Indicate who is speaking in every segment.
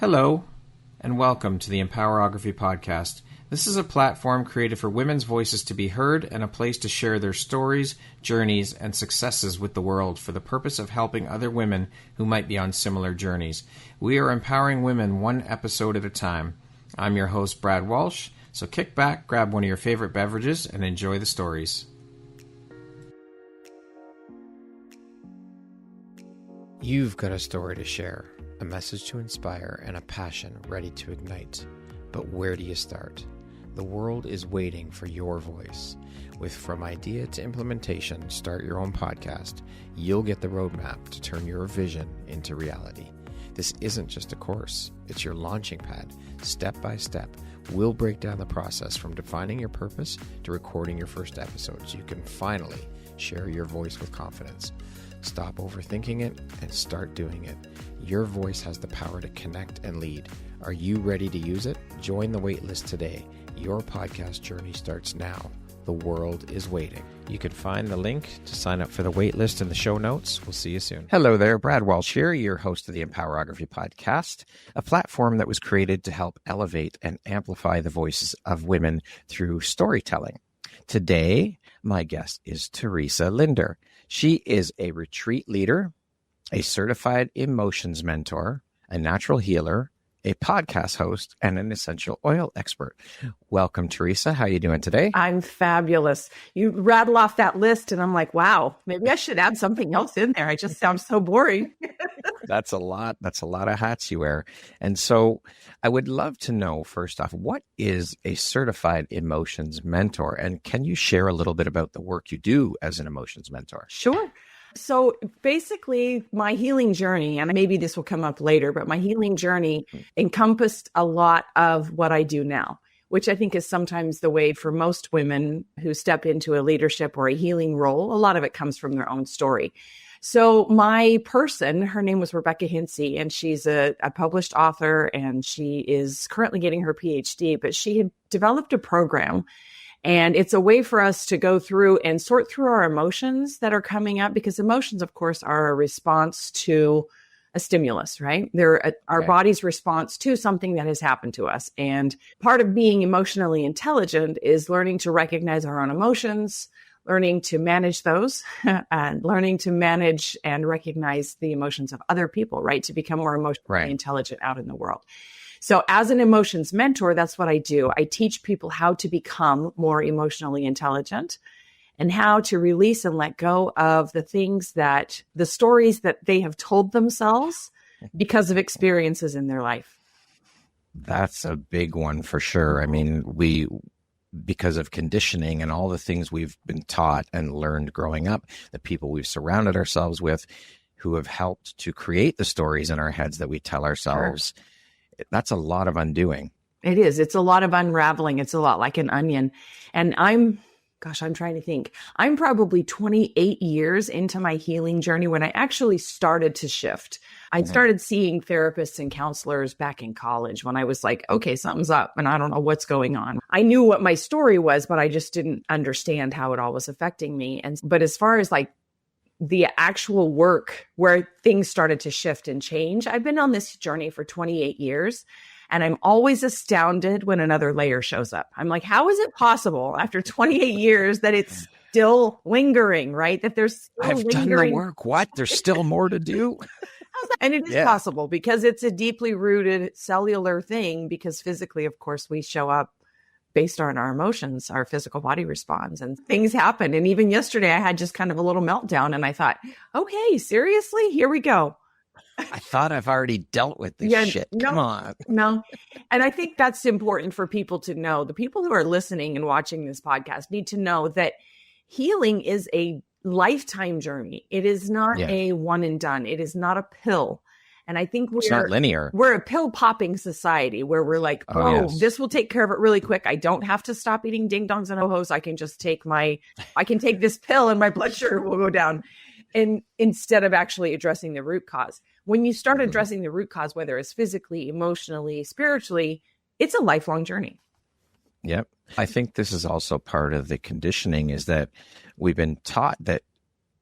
Speaker 1: Hello, and welcome to the Empowerography Podcast. This is a platform created for women's voices to be heard and a place to share their stories, journeys, and successes with the world for the purpose of helping other women who might be on similar journeys. We are empowering women one episode at a time. I'm your host, Brad Walsh, so kick back, grab one of your favorite beverages, and enjoy the stories. You've got a story to share, a message to inspire, and a passion ready to ignite. But where do you start? The world is waiting for your voice. With From Idea to Implementation, Start Your Own Podcast, you'll get the roadmap to turn your vision into reality. This isn't just a course, it's your launching pad. Step by step, we'll break down the process from defining your purpose to recording your first episode so you can finally share your voice with confidence. Stop overthinking it and start doing it. Your voice has the power to connect and lead. Are you ready to use it? Join the waitlist today. Your podcast journey starts now. The world is waiting. You can find the link to sign up for the waitlist in the show notes. We'll see you soon. Hello there, Brad Walsh here, your host of the Empowerography Podcast, a platform that was created to help elevate and amplify the voices of women through storytelling. Today, my guest is Teresa Linder. She is a retreat leader, a certified emotions mentor, a natural healer, a podcast host, and an essential oil expert. Welcome, Teresa. How are you doing today?
Speaker 2: I'm fabulous. You rattle off that list and I'm like, wow, maybe I should add something else in there. I just sound so boring.
Speaker 1: That's a lot. That's a lot of hats you wear. And so I would love to know, first off, what is a certified emotions mentor? And can you share a little bit about the work you do as an emotions mentor?
Speaker 2: Sure. So basically, my healing journey, and maybe this will come up later, but my healing journey encompassed a lot of what I do now, which I think is sometimes the way for most women who step into a leadership or a healing role. A lot of it comes from their own story. So my person, her name was Rebecca Hinsey, and she's a published author, and she is currently getting her PhD, but she had developed a program. And it's a way for us to go through and sort through our emotions that are coming up, because emotions, of course, are a response to a stimulus, right? They're our body's response to something that has happened to us. And part of being emotionally intelligent is learning to recognize our own emotions, learning to manage those, and learning to manage and recognize the emotions of other people, right? To become more emotionally intelligent out in the world. So as an emotions mentor, that's what I do. I teach people how to become more emotionally intelligent and how to release and let go of the stories that they have told themselves because of experiences in their life.
Speaker 1: That's a big one for sure. I mean, because of conditioning and all the things we've been taught and learned growing up, the people we've surrounded ourselves with who have helped to create the stories in our heads that we tell ourselves. Sure. That's a lot of undoing.
Speaker 2: It is. It's a lot of unraveling. It's a lot like an onion. And I'm trying to think. I'm probably 28 years into my healing journey when I actually started to shift. I started seeing therapists and counselors back in college when I was like, okay, something's up and I don't know what's going on. I knew what my story was, but I just didn't understand how it all was affecting me. But as far as like the actual work where things started to shift and change, I've been on this journey for 28 years, and I'm always astounded when another layer shows up. I'm like, how is it possible after 28 years that it's still lingering, right? That there's still
Speaker 1: I've
Speaker 2: lingering.
Speaker 1: done the work. What? There's still more to do?
Speaker 2: And it is possible because it's a deeply rooted cellular thing, because physically, of course, we show up based on our emotions, our physical body responds, and things happen. And even yesterday, I had just kind of a little meltdown, and I thought, okay, seriously, here we go.
Speaker 1: I thought I've already dealt with this shit. Come on.
Speaker 2: No. And I think that's important for people to know. The people who are listening and watching this podcast need to know that healing is a lifetime journey. It is not a one and done. It is not a pill. And I think
Speaker 1: it's not linear.
Speaker 2: We're a pill popping society where we're like, this will take care of it really quick. I don't have to stop eating ding dongs and ho-hos. I can just take this pill and my blood sugar will go down. And instead of actually addressing the root cause, when you start addressing the root cause, whether it's physically, emotionally, spiritually, it's a lifelong journey.
Speaker 1: Yep. I think this is also part of the conditioning, is that we've been taught that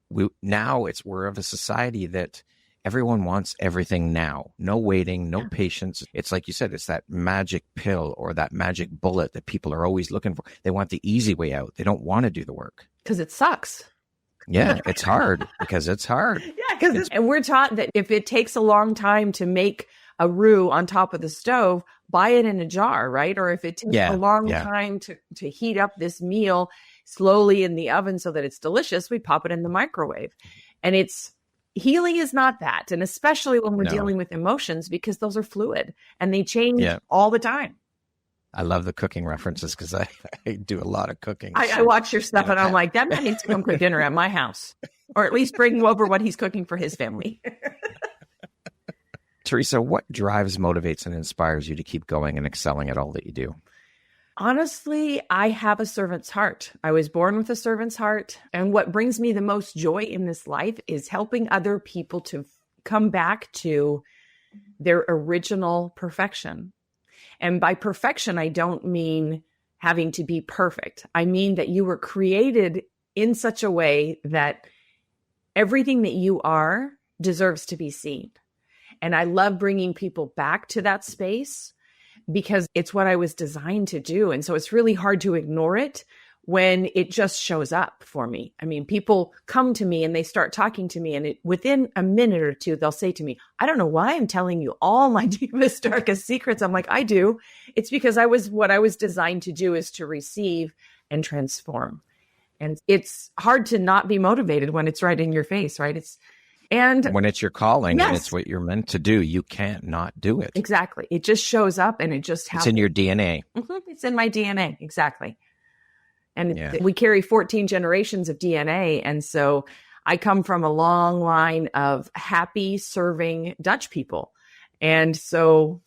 Speaker 1: we're of a society that everyone wants everything now. No waiting, no patience. It's like you said, it's that magic pill or that magic bullet that people are always looking for. They want the easy way out. They don't want to do the work.
Speaker 2: Because it sucks.
Speaker 1: Yeah, it's hard because it's hard.
Speaker 2: Yeah, and we're taught that if it takes a long time to make a roux on top of the stove, buy it in a jar, right? Or if it takes a long time to heat up this meal slowly in the oven so that it's delicious, we pop it in the microwave. And healing is not that. And especially when we're dealing with emotions, because those are fluid and they change all the time.
Speaker 1: I love the cooking references because I do a lot of cooking.
Speaker 2: I watch your stuff and I'm like, that man needs to come cook dinner at my house, or at least bring over what he's cooking for his family.
Speaker 1: Teresa, what drives, motivates, and inspires you to keep going and excelling at all that you do?
Speaker 2: Honestly, I have a servant's heart. I was born with a servant's heart. And what brings me the most joy in this life is helping other people to come back to their original perfection. And by perfection, I don't mean having to be perfect. I mean that you were created in such a way that everything that you are deserves to be seen. And I love bringing people back to that space because it's what I was designed to do. And so it's really hard to ignore it when it just shows up for me. I mean, people come to me and they start talking to me, and within a minute or two, they'll say to me, I don't know why I'm telling you all my deepest, darkest secrets. I'm like, I do. It's because what I was designed to do is to receive and transform. And it's hard to not be motivated when it's right in your face, right? And
Speaker 1: when it's your calling and it's what you're meant to do, you can't not do it.
Speaker 2: Exactly. It just shows up and it just happens.
Speaker 1: It's in your DNA.
Speaker 2: Mm-hmm. It's in my DNA. Exactly. And we carry 14 generations of DNA. And so I come from a long line of happy serving Dutch people. And so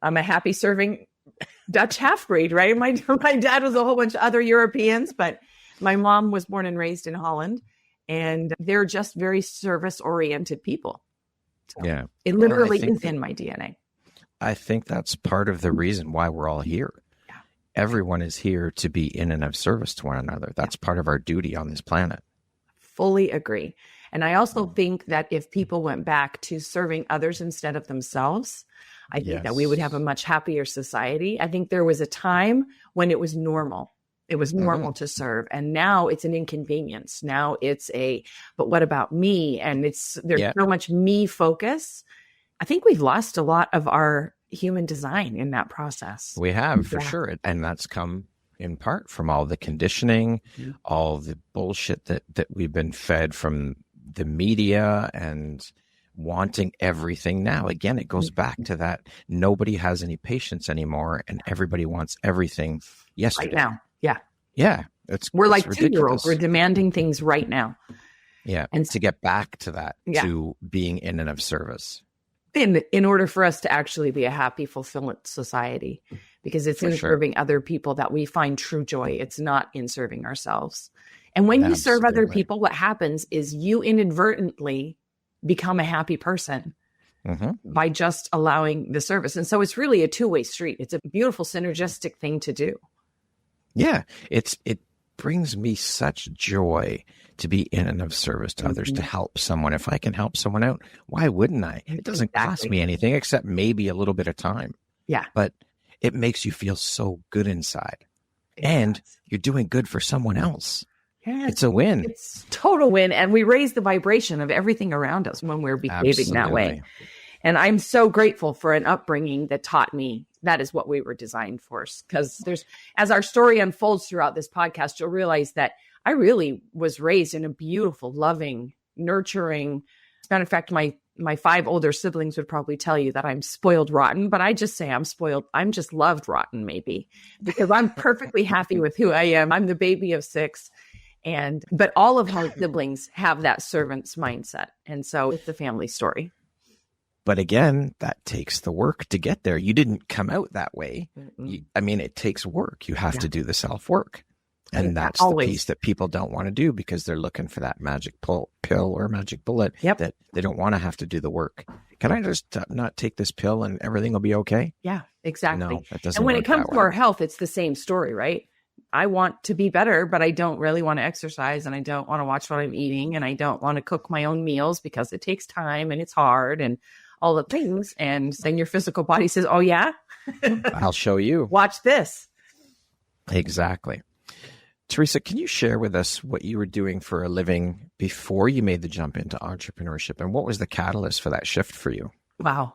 Speaker 2: I'm a happy serving Dutch half-breed, right? My dad was a whole bunch of other Europeans, but my mom was born and raised in Holland. And they're just very service-oriented people. So it literally is in my DNA.
Speaker 1: I think that's part of the reason why we're all here. Everyone is here to be in and of service to one another. That's part of our duty on this planet.
Speaker 2: Fully agree. And I also think that if people went back to serving others instead of themselves, I think that we would have a much happier society. I think there was a time when it was normal. It was normal to serve. And now it's an inconvenience. Now it's but what about me? And there's so much me focus. I think we've lost a lot of our human design in that process.
Speaker 1: We have, for sure. And that's come in part from all the conditioning, all the bullshit that we've been fed from the media and wanting everything now. Again, it goes back to that nobody has any patience anymore and everybody wants everything yesterday.
Speaker 2: Right now. Yeah.
Speaker 1: Yeah.
Speaker 2: We're like 2-year-olds. We're demanding things right now.
Speaker 1: Yeah. And to get back to that, to being in and of service.
Speaker 2: In order for us to actually be a happy, fulfilled society, because it's in serving other people that we find true joy. It's not in serving ourselves. And when you serve other people, what happens is you inadvertently become a happy person by just allowing the service. And so it's really a two-way street. It's a beautiful synergistic thing to do.
Speaker 1: Yeah, it brings me such joy to be in and of service to others, to help someone. If I can help someone out, why wouldn't I? It doesn't cost me anything except maybe a little bit of time.
Speaker 2: Yeah.
Speaker 1: But it makes you feel so good inside. And you're doing good for someone else. Yeah, it's a win.
Speaker 2: It's total win. And we raise the vibration of everything around us when we're behaving that way. And I'm so grateful for an upbringing that taught me that is what we were designed for. Because as our story unfolds throughout this podcast, you'll realize that I really was raised in a beautiful, loving, nurturing. As a matter of fact, my 5 older siblings would probably tell you that I'm spoiled rotten, but I just say I'm spoiled. I'm just loved rotten, maybe, because I'm perfectly happy with who I am. I'm the baby of 6. But all of my siblings have that servant's mindset. And so it's a family story.
Speaker 1: But again, that takes the work to get there. You didn't come out that way. It takes work. You have to do the self-work. And that's the piece that people don't want to do because they're looking for that magic pill or magic bullet that they don't want to have to do the work. Can I just not take this pill and everything will be okay?
Speaker 2: Yeah, exactly.
Speaker 1: No, that doesn't
Speaker 2: And when
Speaker 1: work
Speaker 2: it comes to our health, it's the same story, right? I want to be better, but I don't really want to exercise and I don't want to watch what I'm eating and I don't want to cook my own meals because it takes time and it's hard and all the things. And then your physical body says, oh yeah,
Speaker 1: I'll show you.
Speaker 2: watch this.
Speaker 1: Exactly. Teresa, can you share with us what you were doing for a living before you made the jump into entrepreneurship? And what was the catalyst for that shift for you?
Speaker 2: Wow.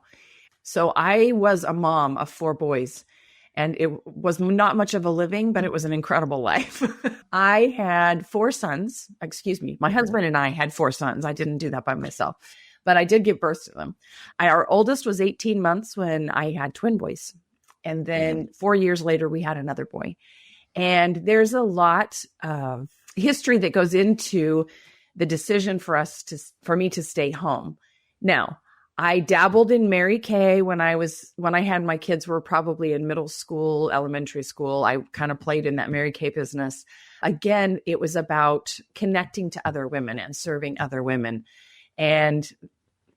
Speaker 2: So I was a mom of 4 boys. And it was not much of a living, but it was an incredible life. I had 4 sons. Excuse me. My husband and I had 4 sons. I didn't do that by myself, but I did give birth to them. Our oldest was 18 months when I had twin boys. And then 4 years later, we had another boy. And there's a lot of history that goes into the decision for me to stay home. Now, I dabbled in Mary Kay when I had my kids were probably in middle school, elementary school. I kind of played in that Mary Kay business. Again, it was about connecting to other women and serving other women. And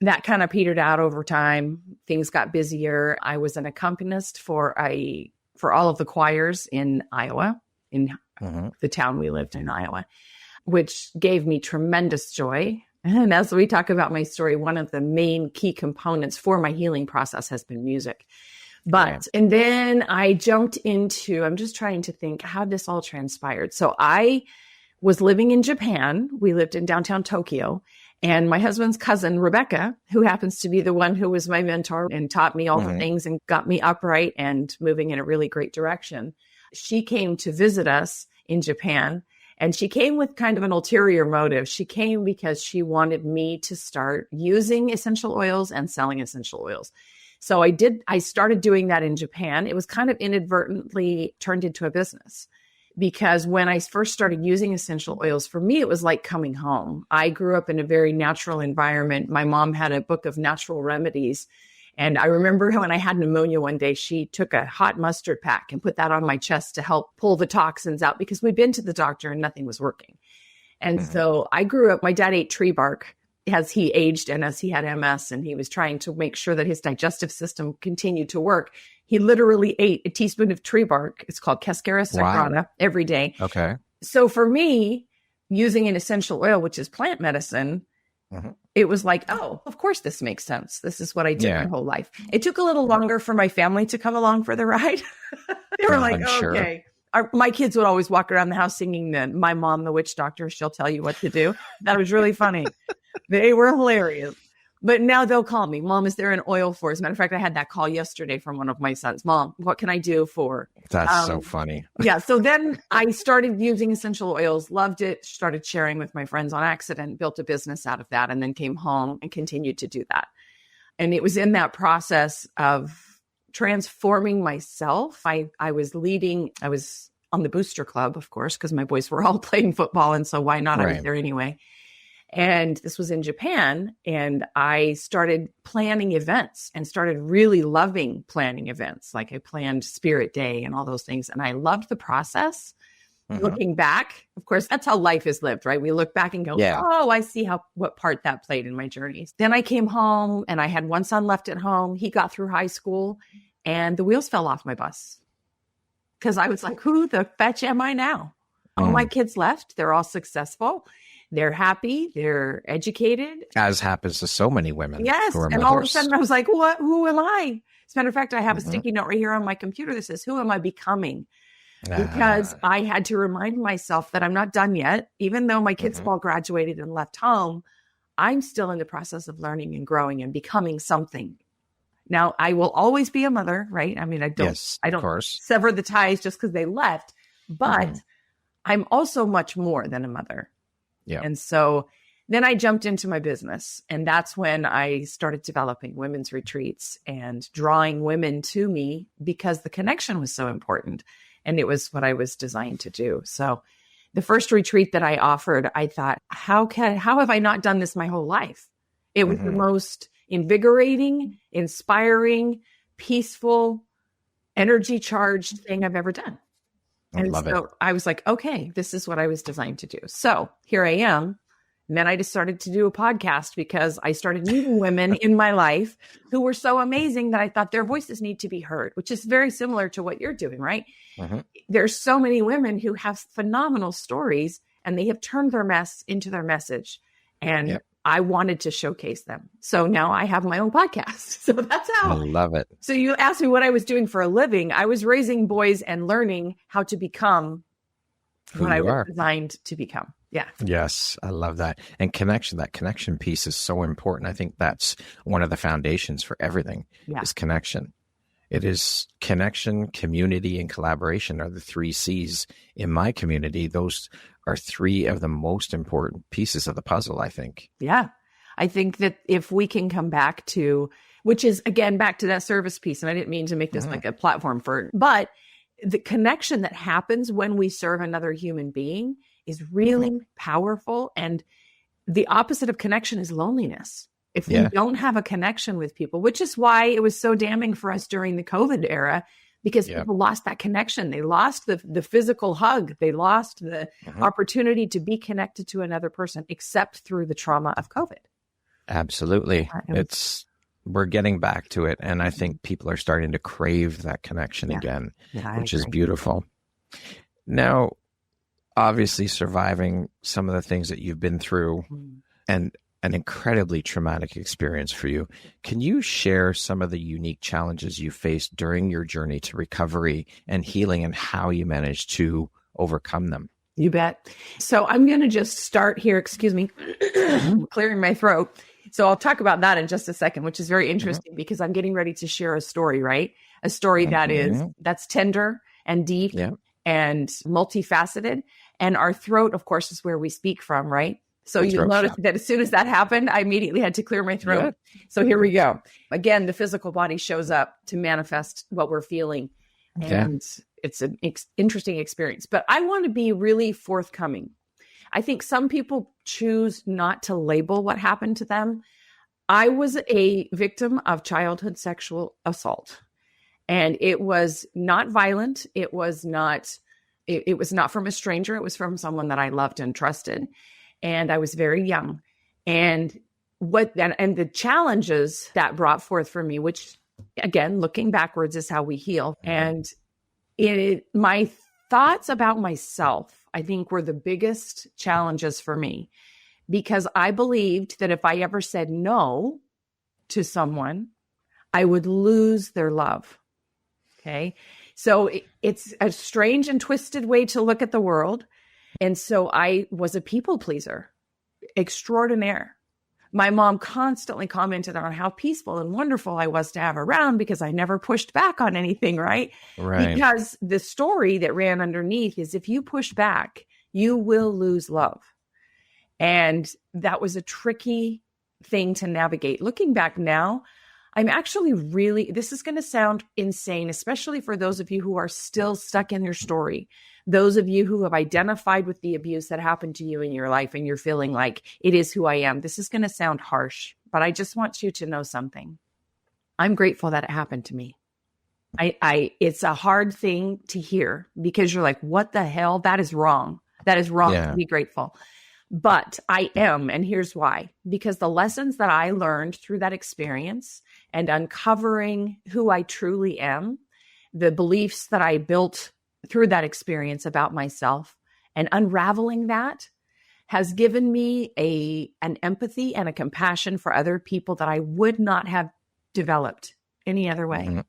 Speaker 2: that kind of petered out over time. Things got busier. I was an accompanist for all of the choirs in Iowa, in the town we lived in, Iowa, which gave me tremendous joy. And as we talk about my story, one of the main key components for my healing process has been music. And then I jumped into, I'm just trying to think how this all transpired. So I was living in Japan. We lived in downtown Tokyo. And my husband's cousin, Rebecca, who happens to be the one who was my mentor and taught me all the things and got me upright and moving in a really great direction, she came to visit us in Japan. And she came with kind of an ulterior motive. She came because she wanted me to start using essential oils and selling essential oils. So I started doing that in Japan. It was kind of inadvertently turned into a business because when I first started using essential oils, for me, it was like coming home. I grew up in a very natural environment. My mom had a book of natural remedies. And I remember when I had pneumonia one day, she took a hot mustard pack and put that on my chest to help pull the toxins out because we'd been to the doctor and nothing was working. And so I grew up, my dad ate tree bark as he aged and as he had MS and he was trying to make sure that his digestive system continued to work. He literally ate a teaspoon of tree bark. It's called Cascara sagrada every day.
Speaker 1: Okay.
Speaker 2: So for me, using an essential oil, which is plant medicine, it was like, oh, of course this makes sense. This is what I did my whole life. It took a little longer for my family to come along for the ride. They were like, okay. My kids would always walk around the house singing My Mom, the Witch Doctor, she'll tell you what to do. That was really funny. They were hilarious. But now they'll call me, Mom, is there an oil for? As a matter of fact, I had that call yesterday from one of my sons. Mom, what can I do for?
Speaker 1: That's so funny.
Speaker 2: Yeah. So then I started using essential oils, loved it, started sharing with my friends on accident, built a business out of that, and then came home and continued to do that. And it was in that process of transforming myself. I was on the booster club, of course, because my boys were all playing football. And so why not? I was there anyway. And this was in Japan. And I started planning events and started really loving planning events. Like I planned Spirit Day and all those things. And I loved the process. Looking back, of course, that's how life is lived, right? We look back and go, oh, I see what part that played in my journey. Then I came home and I had one son left at home. He got through high school and the wheels fell off my bus. Because I was like, who the fetch am I now? All my kids left. They're all successful. They're happy. They're educated.
Speaker 1: As happens to so many women.
Speaker 2: Yes. And all of a sudden I was like, what? Who am I? As a matter of fact, I have a sticky note right here on my computer that says, who am I becoming? Because I had to remind myself that I'm not done yet. Even though my kids all graduated and left home, I'm still in the process of learning and growing and becoming something. Now, I will always be a mother, right? I mean, I don't sever the ties just because they left, but I'm also much more than a mother. Yeah. And so then I jumped into my business, and that's when I started developing women's retreats and drawing women to me because the connection was so important. And it was what I was designed to do. So the first retreat that I offered, I thought, how have I not done this my whole life? It was the most invigorating, inspiring, peaceful, energy charged thing I've ever done. I love it. I was like, okay, this is what I was designed to do. So here I am And then I just started to do a podcast because I started meeting women in my life who were so amazing that I thought their voices need to be heard, which is very similar to what you're doing, right?
Speaker 1: Mm-hmm.
Speaker 2: There's so many women who have phenomenal stories and they have turned their mess into their message. And
Speaker 1: Yep.
Speaker 2: I wanted to showcase them. So now I have my own podcast. So that's
Speaker 1: I
Speaker 2: how.
Speaker 1: love it.
Speaker 2: So you asked me what I was doing for a living. I was raising boys and learning how to become
Speaker 1: Who
Speaker 2: what I
Speaker 1: you
Speaker 2: was
Speaker 1: are.
Speaker 2: designed to become. Yeah.
Speaker 1: Yes, I love that. And connection, that connection piece is so important. I think that's one of the foundations for everything
Speaker 2: Yeah.
Speaker 1: is connection. It is connection, community, and collaboration are the 3 C's in my community. Those are 3 of the most important pieces of the puzzle, I think.
Speaker 2: Yeah. I think that if we can come back to, which is again, back to that service piece. And I didn't mean to make this like a platform for, but the connection that happens when we serve another human being is really powerful. And the opposite of connection is loneliness. If we don't have a connection with people, which is why it was so damning for us during the COVID era, because people lost that connection. They lost the physical hug. They lost the opportunity to be connected to another person, except through the trauma of COVID.
Speaker 1: Absolutely. We're getting back to it. And I think people are starting to crave that connection again, which is beautiful. Now, obviously surviving some of the things that you've been through and an incredibly traumatic experience for you. Can you share some of the unique challenges you faced during your journey to recovery and healing and how you managed to overcome them?
Speaker 2: You bet. So I'm going to just start here. Excuse me, clearing my throat. So I'll talk about that in just a second, which is very interesting because I'm getting ready to share a story, right? A story that's tender and deep and multifaceted. And our throat, of course, is where we speak from, right? So you'll notice that as soon as that happened, I immediately had to clear my throat. So here we go. Again, the physical body shows up to manifest what we're feeling. And it's an interesting experience. But I want to be really forthcoming. I think some people choose not to label what happened to them. I was a victim of childhood sexual assault. And it was not violent. It was not from a stranger. It was from someone that I loved and trusted. And I was very young. And the challenges that brought forth for me, which again, looking backwards is how we heal. And my thoughts about myself, I think, were the biggest challenges for me, because I believed that if I ever said no to someone, I would lose their love. Okay. So it's a strange and twisted way to look at the world. And so I was a people pleaser extraordinaire. My mom constantly commented on how peaceful and wonderful I was to have around because I never pushed back on anything, right?
Speaker 1: Right.
Speaker 2: Because the story that ran underneath is if you push back, you will lose love. And that was a tricky thing to navigate. Looking back now, I'm actually this is going to sound insane, especially for those of you who are still stuck in your story. Those of you who have identified with the abuse that happened to you in your life and you're feeling like it is who I am. This is going to sound harsh, but I just want you to know something. I'm grateful that it happened to me. It's a hard thing to hear because you're like, what the hell? That is wrong. That is wrong to be grateful. But I am, and here's why. Because the lessons that I learned through that experience and uncovering who I truly am, the beliefs that I built through that experience about myself and unraveling that has given me an empathy and a compassion for other people that I would not have developed any other way. Mm-hmm.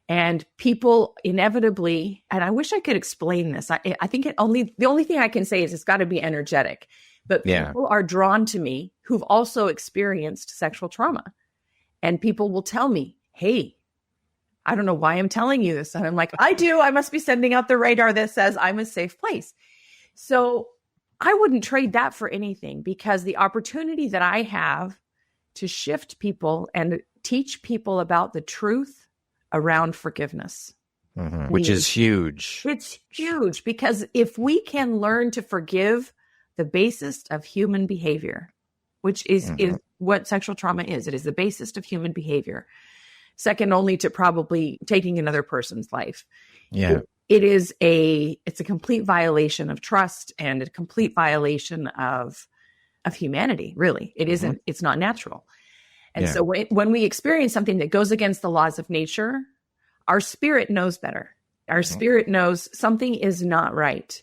Speaker 2: And people inevitably, and I wish I could explain this. I think the only thing I can say is it's got to be energetic, but people are drawn to me who've also experienced sexual trauma, and people will tell me, hey, I don't know why I'm telling you this. And I'm like, I do. I must be sending out the radar that says I'm a safe place. So I wouldn't trade that for anything, because the opportunity that I have to shift people and teach people about the truth around forgiveness,
Speaker 1: which is huge.
Speaker 2: It's huge, because if we can learn to forgive the basis of human behavior, which is what sexual trauma is, it is the basis of human behavior, second only to probably taking another person's life.
Speaker 1: Yeah.
Speaker 2: It's a complete violation of trust and a complete violation of of humanity, really. It isn't, it's not natural. And
Speaker 1: Yeah.
Speaker 2: so when we experience something that goes against the laws of nature, our spirit knows better. Our spirit knows something is not right.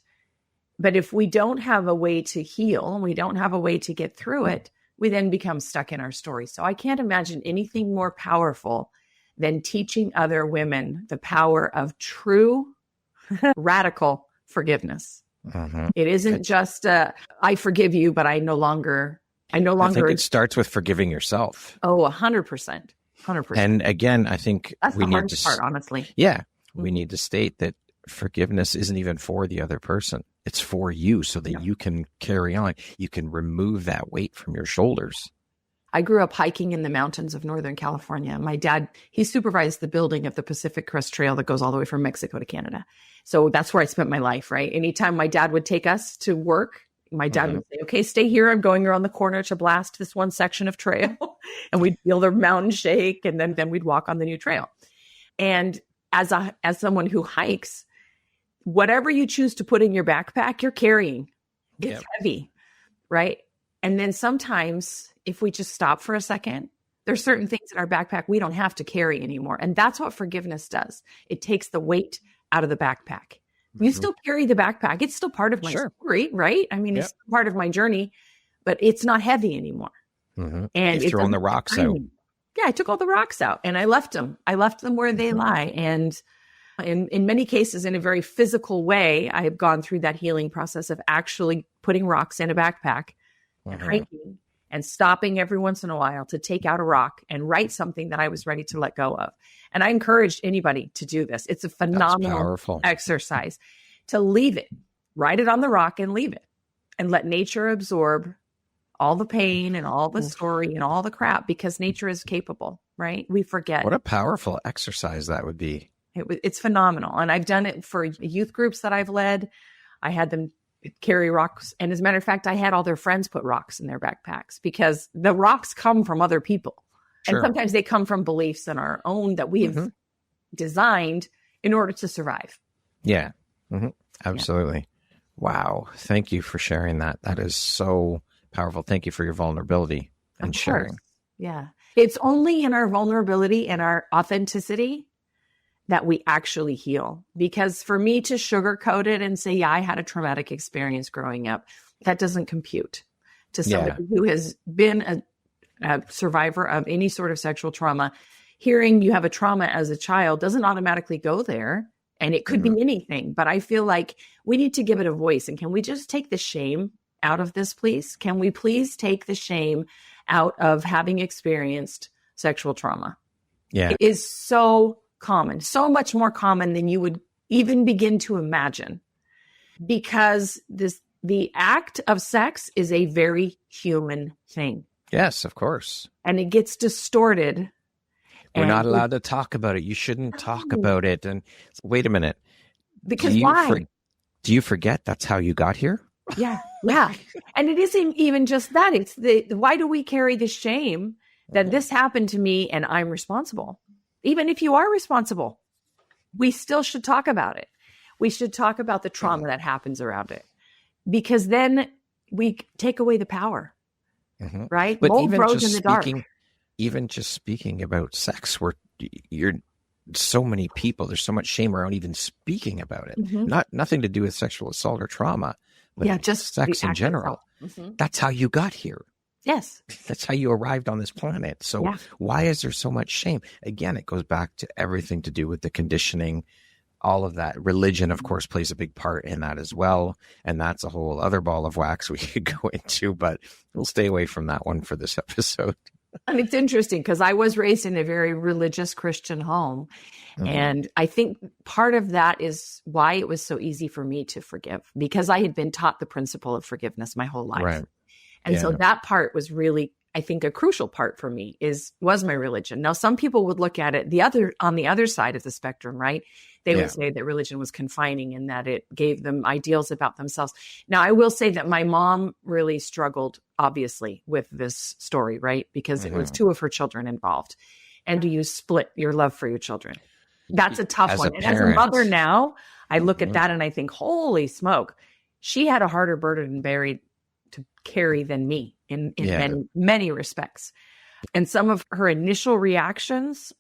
Speaker 2: But if we don't have a way to heal, we don't have a way to get through it, we then become stuck in our story. So I can't imagine anything more powerful than teaching other women the power of true, radical forgiveness. It isn't just I forgive you, but I no longer. I
Speaker 1: think it starts with forgiving yourself.
Speaker 2: Oh, 100%. 100%.
Speaker 1: And again, I think
Speaker 2: that's the hardest part, honestly.
Speaker 1: Yeah. We need to state that forgiveness isn't even for the other person. It's for you so that you can carry on. You can remove that weight from your shoulders.
Speaker 2: I grew up hiking in the mountains of Northern California. My dad, he supervised the building of the Pacific Crest Trail that goes all the way from Mexico to Canada. So that's where I spent my life, right? Anytime my dad would take us to work, my dad would say, okay, stay here. I'm going around the corner to blast this one section of trail. And we'd feel the mountain shake, and then we'd walk on the new trail. And as someone who hikes, whatever you choose to put in your backpack, you're carrying. It's heavy, right? And then sometimes if we just stop for a second, there's certain things in our backpack we don't have to carry anymore. And that's what forgiveness does. It takes the weight out of the backpack. You still carry the backpack. It's still part of my story, right? I mean, it's part of my journey, but it's not heavy anymore.
Speaker 1: And you've thrown the rocks out.
Speaker 2: Yeah, I took all the rocks out and I left them. I left them where they lie. And in many cases, in a very physical way, I have gone through that healing process of actually putting rocks in a backpack and hiking and stopping every once in a while to take out a rock and write something that I was ready to let go of. And I encourage anybody to do this. It's a phenomenal exercise to leave it, write it on the rock and leave it and let nature absorb all the pain and all the story and all the crap, because nature is capable, right? We forget.
Speaker 1: What a powerful exercise that would be.
Speaker 2: It's phenomenal. And I've done it for youth groups that I've led. I had them carry rocks. And as a matter of fact, I had all their friends put rocks in their backpacks because the rocks come from other people. And sometimes they come from beliefs in our own that we have designed in order to survive.
Speaker 1: Yeah, absolutely. Wow. Thank you for sharing that. That is so powerful. Thank you for your vulnerability and sharing.
Speaker 2: Yeah. It's only in our vulnerability and our authenticity that we actually heal. Because for me to sugarcoat it and say, yeah, I had a traumatic experience growing up, that doesn't compute to somebody who has been a survivor of any sort of sexual trauma. Hearing you have a trauma as a child doesn't automatically go there. And it could be anything. But I feel like we need to give it a voice. And can we just take the shame out of this, please? Can we please take the shame out of having experienced sexual trauma? Yeah. It is so common, so much more common than you would even begin to imagine, because the act of sex is a very human thing.
Speaker 1: Yes, of course.
Speaker 2: And it gets distorted.
Speaker 1: We're not allowed to talk about it. You shouldn't talk about it. And wait a minute.
Speaker 2: Because why?
Speaker 1: Do you forget that's how you got here?
Speaker 2: Yeah. Yeah. And it isn't even just that. It's why do we carry the shame that this happened to me and I'm responsible? Even if you are responsible, we still should talk about it. We should talk about the trauma that happens around it, because then we take away the power, right?
Speaker 1: But
Speaker 2: Mold grows in the dark.
Speaker 1: Even just speaking about sex, where you're so many people, there's so much shame around even speaking about it. Nothing to do with sexual assault or trauma, but just sex in general. That's how you got here.
Speaker 2: Yes.
Speaker 1: That's how you arrived on this planet. So why is there so much shame? Again, it goes back to everything to do with the conditioning, all of that. Religion, of course, plays a big part in that as well. And that's a whole other ball of wax we could go into, but we'll stay away from that one for this episode.
Speaker 2: And it's interesting because I was raised in a very religious Christian home. And I think part of that is why it was so easy for me to forgive, because I had been taught the principle of forgiveness my whole life. Right. And so that part was really, I think, a crucial part for me was my religion. Now, some people would look at it on the other side of the spectrum, right? They would say that religion was confining and that it gave them ideals about themselves. Now, I will say that my mom really struggled, obviously, with this story, right? Because it was 2 of her children involved. And do you split your love for your children? That's a tough one. And as a mother now, I look at that and I think, holy smoke, she had a harder burden Carrie than me in many respects. And some of her initial reactions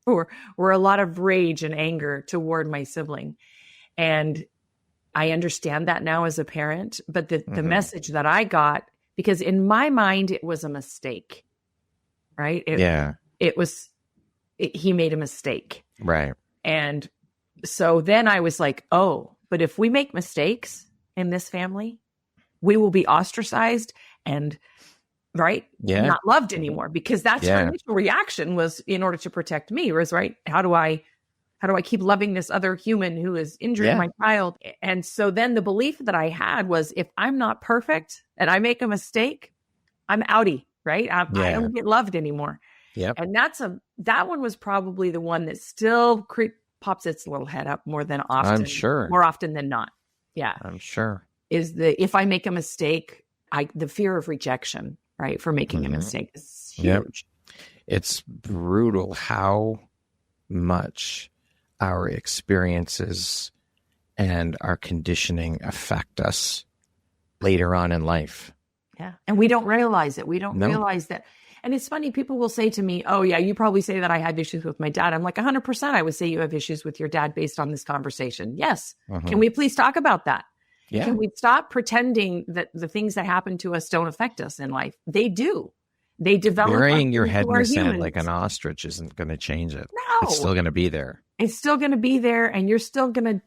Speaker 2: were a lot of rage and anger toward my sibling. And I understand that now as a parent, but the message that I got, because in my mind, it was a mistake, right? He made a mistake.
Speaker 1: Right.
Speaker 2: And so then I was like, oh, but if we make mistakes in this family, we will be ostracized and not loved anymore, because that's her initial reaction was in order to protect me was right. How do I keep loving this other human who is injuring my child? And so then the belief that I had was, if I'm not perfect and I make a mistake, I'm outie, right? I don't get loved anymore.
Speaker 1: Yep.
Speaker 2: And that one was probably the one that still pops its little head up more than often.
Speaker 1: I'm sure.
Speaker 2: More often than not. Yeah.
Speaker 1: I'm sure.
Speaker 2: Is if I make a mistake, the fear of rejection, right, for making a mistake is huge.
Speaker 1: Yep. It's brutal how much our experiences and our conditioning affect us later on in life.
Speaker 2: Yeah. And we don't realize it. We don't realize that. And it's funny, people will say to me, oh yeah, you probably say that I had issues with my dad. I'm like, 100% I would say you have issues with your dad based on this conversation. Yes. Can we please talk about that? Yeah. Can we stop pretending that the things that happen to us don't affect us in life? They do. They develop.
Speaker 1: Burying your head in the sand like an ostrich isn't going to change it.
Speaker 2: No.
Speaker 1: It's still going to be there.
Speaker 2: It's still going to be there, and you're still going to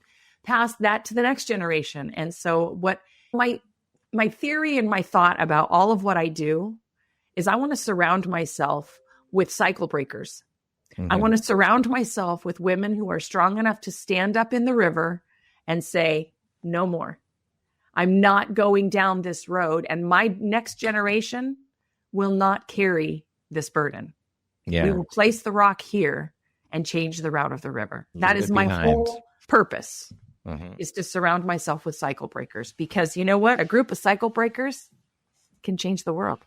Speaker 2: pass that to the next generation. And so what my theory and my thought about all of what I do is I want to surround myself with cycle breakers. I want to surround myself with women who are strong enough to stand up in the river and say, no more. I'm not going down this road, and my next generation will not carry this burden. Yeah. We will place the rock here and change the route of the river. That is my whole purpose, is to surround myself with cycle breakers, because you know what? A group of cycle breakers can change the world.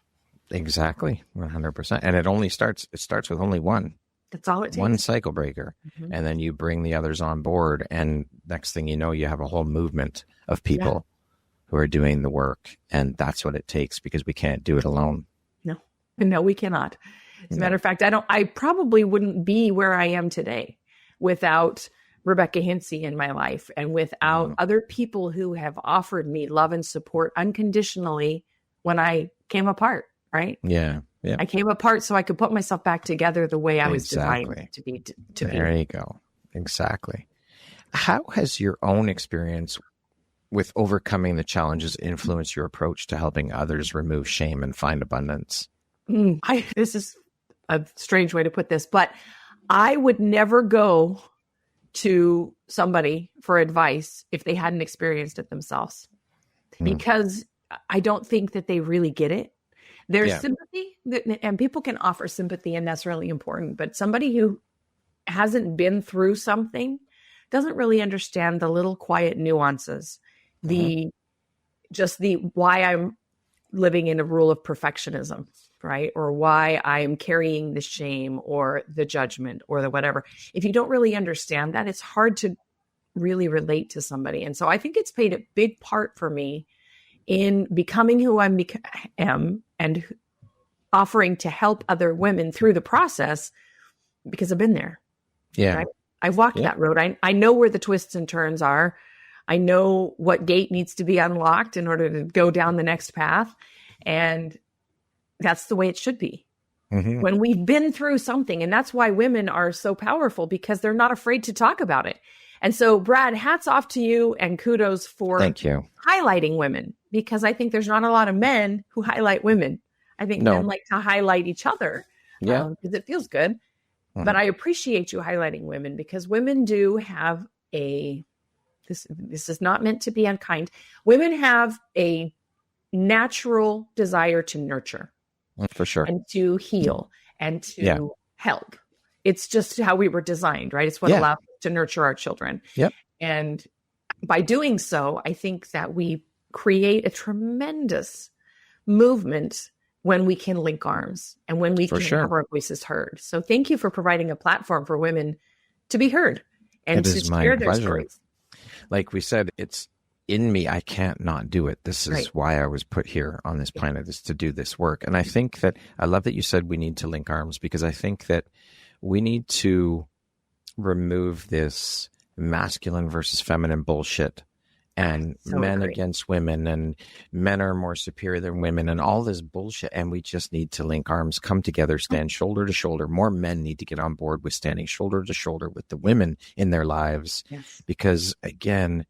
Speaker 1: Exactly. 100%. And it starts with only one.
Speaker 2: That's all it takes.
Speaker 1: One cycle breaker. And then you bring the others on board. And next thing you know, you have a whole movement of people who are doing the work. And that's what it takes, because we can't do it alone.
Speaker 2: No, we cannot. As a matter of fact, I probably wouldn't be where I am today without Rebecca Hinsey in my life, and without other people who have offered me love and support unconditionally when I came apart, right?
Speaker 1: Yeah. Yeah.
Speaker 2: I came apart so I could put myself back together the way I was designed to be.
Speaker 1: There you go. Exactly. How has your own experience with overcoming the challenges influenced your approach to helping others remove shame and find abundance?
Speaker 2: This is a strange way to put this, but I would never go to somebody for advice if they hadn't experienced it themselves, because I don't think that they really get it. There's sympathy, and people can offer sympathy, and that's really important. But somebody who hasn't been through something doesn't really understand the little quiet nuances, the why I'm living in a rule of perfectionism, right? Or why I'm carrying the shame or the judgment or the whatever. If you don't really understand that, it's hard to really relate to somebody. And so I think it's played a big part for me in becoming who I am and offering to help other women through the process, because I've been there.
Speaker 1: Yeah.
Speaker 2: Right? I've walked that road. I know where the twists and turns are. I know what gate needs to be unlocked in order to go down the next path. And that's the way it should be. When we've been through something. And that's why women are so powerful, because they're not afraid to talk about it. And so, Brad, hats off to you, and kudos for highlighting women, because I think there's not a lot of men who highlight women. I think men like to highlight each other because it feels good. But I appreciate you highlighting women, because women do have this is not meant to be unkind. Women have a natural desire to nurture.
Speaker 1: For sure.
Speaker 2: And to heal and to help. It's just how we were designed, right? It's what allows us to nurture our children.
Speaker 1: Yep.
Speaker 2: And by doing so, I think that we create a tremendous movement when we can link arms and when we can have our voices heard. So thank you for providing a platform for women to be heard and to share their stories.
Speaker 1: Like we said, it's in me, I can't not do it. This is why I was put here on this planet, is to do this work. And I think that, I love that you said we need to link arms, because I think that we need to remove this masculine versus feminine bullshit, and men against women, and men are more superior than women, and all this bullshit. And we just need to link arms, come together, stand shoulder to shoulder. More men need to get on board with standing shoulder to shoulder with the women in their lives, because again,